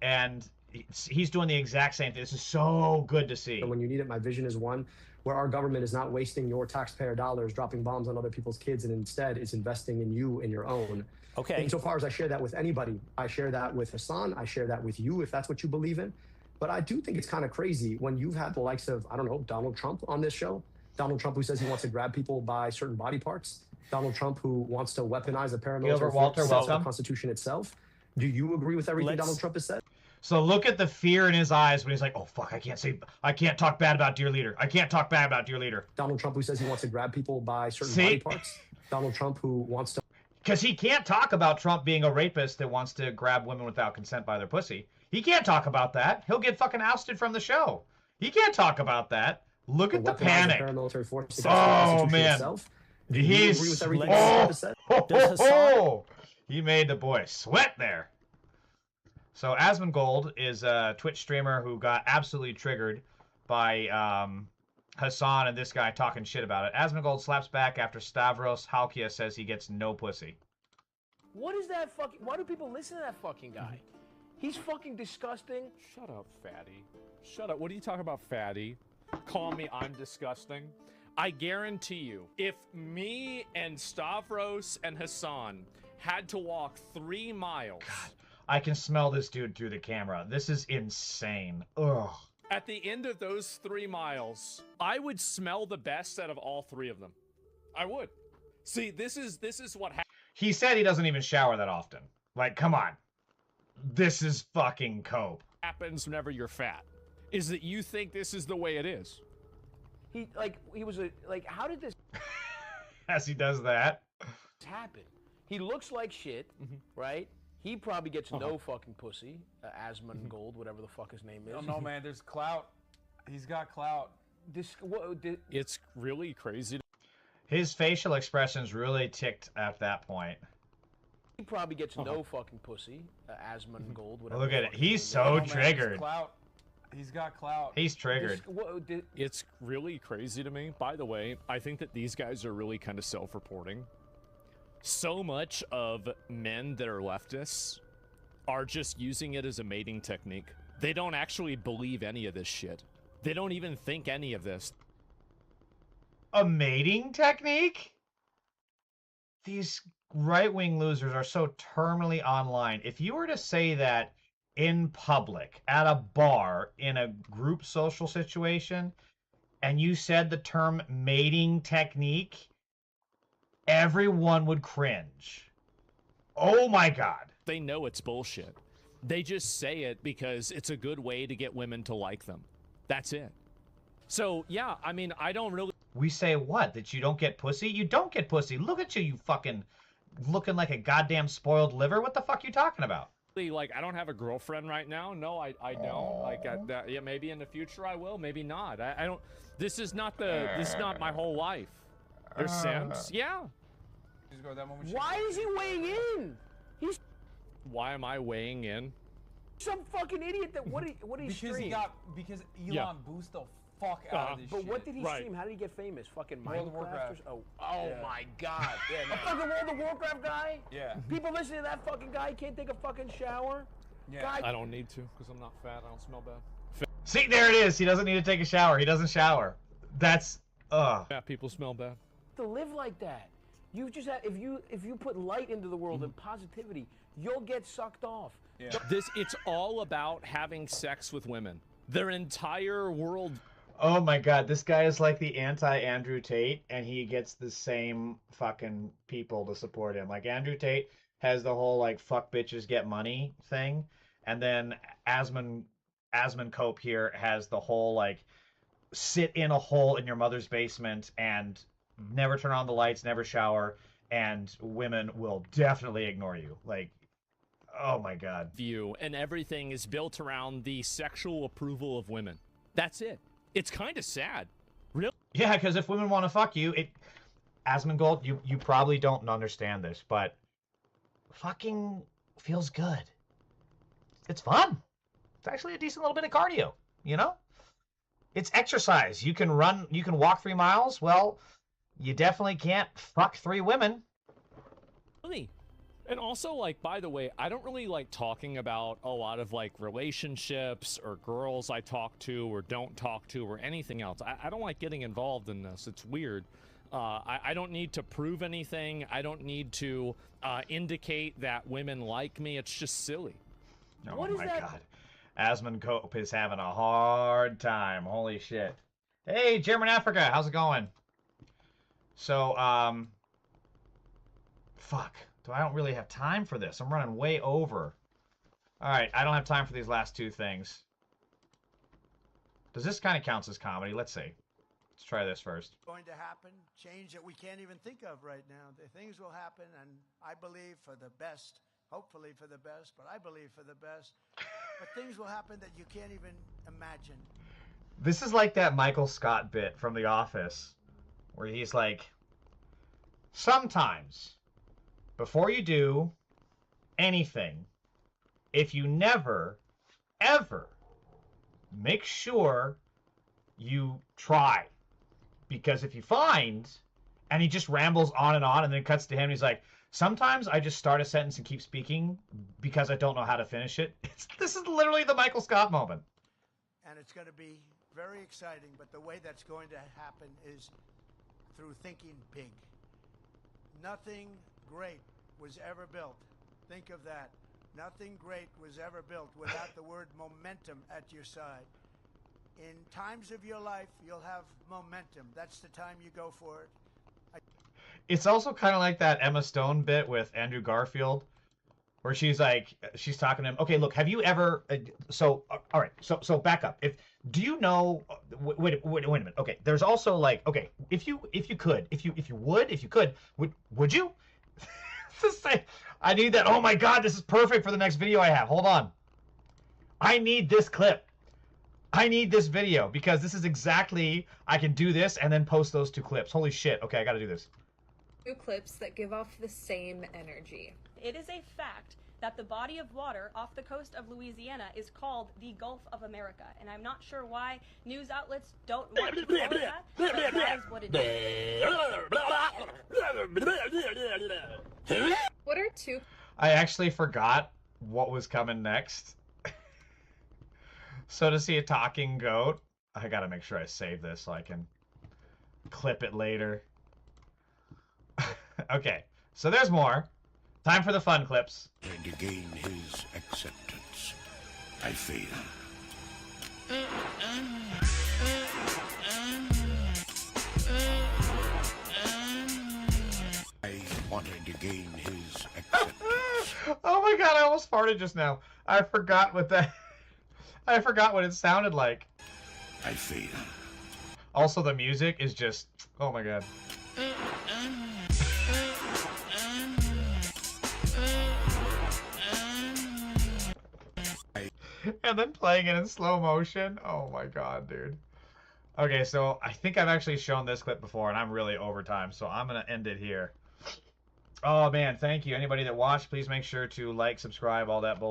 And he's doing the exact same thing. This is so good to see. When you need it, my vision is one where our government is not wasting your taxpayer dollars dropping bombs on other people's kids and instead is investing in you and your own. Okay. Insofar as I share that with anybody, I share that with Hassan, I share that with you if that's what you believe in. But I do think it's kind of crazy when you've had the likes of, I don't know, Donald Trump on this show. Donald Trump who says he wants to grab people by certain body parts. Donald Trump who wants to weaponize the paramilitary force, the Constitution itself. Do you agree with everything Donald Trump has said? So look at the fear in his eyes when he's like, "Oh fuck, I can't talk bad about dear leader. I can't talk bad about dear leader." Donald Trump, who says he wants to grab people by certain body parts. Donald Trump, who wants to. Because he can't talk about Trump being a rapist that wants to grab women without consent by their pussy. He can't talk about that. He'll get fucking ousted from the show. He can't talk about that. Look at the panic. Oh man, he's he made the boy sweat there. So Asmongold is a Twitch streamer who got absolutely triggered by Hassan and this guy talking shit about it. Asmongold slaps back after Stavros Halkia says he gets no pussy. What is that fucking... Why do people listen to that fucking guy? He's fucking disgusting. Shut up, fatty. Shut up. What are you talking about, fatty? Call me I'm disgusting. I guarantee you, if me and Stavros and Hassan had to walk 3 miles... God, I can smell this dude through the camera. This is insane. Ugh. At the end of those 3 miles, I would smell the best out of all 3 of them. I would. See, this is what happens. He said he doesn't even shower that often. Like, come on. This is fucking cope. Happens whenever you're fat. Is that you think this is the way it is. How did this As he does that. happen? He looks like shit, right? He probably gets no fucking pussy. Asmongold, whatever the fuck his name is. I don't know, man. There's clout. He's got clout. It's really crazy. His facial expressions really ticked at that point. He probably gets no fucking pussy. Asmongold, whatever. Look at it. He's so triggered. He's got clout. He's triggered. It's really crazy to me. By the way, I think that these guys are really kind of self-reporting. So much of men that are leftists are just using it as a mating technique. They don't actually believe any of this shit. They don't even think any of this. A mating technique? These right-wing losers are so terminally online. If you were to say that in public, at a bar, in a group social situation, and you said the term mating technique, everyone would cringe. Oh my God. They know it's bullshit. They just say it because it's a good way to get women to like them. That's it. So, yeah, I mean, I don't really... We say what? That you don't get pussy? You don't get pussy. Look at you, you fucking looking like a goddamn spoiled liver. What the fuck are you talking about? Like, I don't have a girlfriend right now. No, I don't. Like, yeah, maybe in the future I will. Maybe not. I don't... This is not my whole life. There's sense. Yeah. Why is he weighing in? Why am I weighing in? Some fucking idiot that what he stream? Because Elon boosted the fuck out of this but shit. what did he stream? How did he get famous? Fucking World of Minecraft? Warcraft. Oh my God! Yeah, fucking World of Warcraft guy. Yeah. People listening to that fucking guy can't take a fucking shower. Yeah. Guy, I don't need to because I'm not fat. I don't smell bad. See, there it is. He doesn't need to take a shower. He doesn't shower. That's Yeah, people smell bad. to live like that. You just have, if you put light into the world and positivity, you'll get sucked off. Yeah. It's all about having sex with women. Their entire world. Oh my God, this guy is like the anti-Andrew Tate, and he gets the same fucking people to support him. Like, Andrew Tate has the whole, like, fuck bitches get money thing, and then Asmon Cope here has the whole, like, sit in a hole in your mother's basement and never turn on the lights, never shower, and women will definitely ignore you. Like, oh my God. View, and everything is built around the sexual approval of women. That's it. It's kind of sad. Really? Yeah, because if women want to fuck you, Asmongold, you probably don't understand this, but fucking feels good. It's fun. It's actually a decent little bit of cardio, you know? It's exercise. You can run, you can walk 3 miles. Well, you definitely can't fuck 3 women. Really? And also, like, by the way, I don't really like talking about a lot of, like, relationships or girls I talk to or don't talk to or anything else. I don't like getting involved in this. It's weird. I don't need to prove anything. I don't need to indicate that women like me. It's just silly. Oh my God. Asmon Cope is having a hard time. Holy shit. Hey, German Africa, how's it going? So, fuck. I don't really have time for this. I'm running way over. Alright, I don't have time for these last two things. Does this kind of count as comedy? Let's see. Let's try this first. Going to happen, change that we can't even think of right now. The things will happen, and I believe for the best, hopefully for the best, but I believe for the best. But things will happen that you can't even imagine. This is like that Michael Scott bit from The Office, where he's like, sometimes, before you do anything, if you never, ever make sure you try. Because if you find, and he just rambles on and then cuts to him, and he's like, sometimes I just start a sentence and keep speaking because I don't know how to finish it. This is literally the Michael Scott moment. And it's going to be very exciting, but the way that's going to happen is through thinking big. Nothing great was ever built. Think of that. Nothing great was ever built without the word momentum at your side. In times of your life, you'll have momentum. That's the time you go for it. It's also kind of like that Emma Stone bit with Andrew Garfield, where she's talking to him. Okay, look, have you ever? All right, so back up. Do you know? Wait a minute. Okay, there's also like, okay, if you could, would you? I need that. Oh my God, this is perfect for the next video I have. Hold on. I need this clip. I need this video because this is exactly, I can do this and then post those two clips. Holy shit. Okay, I got to do this. Two clips that give off the same energy. It is a fact that the body of water off the coast of Louisiana is called the Gulf of America, and I'm not sure why news outlets don't want to call it that, but that is what it is. What are two? I actually forgot what was coming next. So to see a talking goat, I gotta make sure I save this so I can clip it later. Okay, so there's more. Time for the fun clips. And to gain his acceptance, I fail. I wanted to gain his acceptance. Oh my God, I almost farted just now. I forgot what it sounded like. I fail. Also, the music is just, oh my God. And then playing it in slow motion. Oh my God, dude. Okay, so I think I've actually shown this clip before, and I'm really over time, so I'm going to end it here. Oh man, thank you. Anybody that watched, please make sure to like, subscribe, all that bullshit.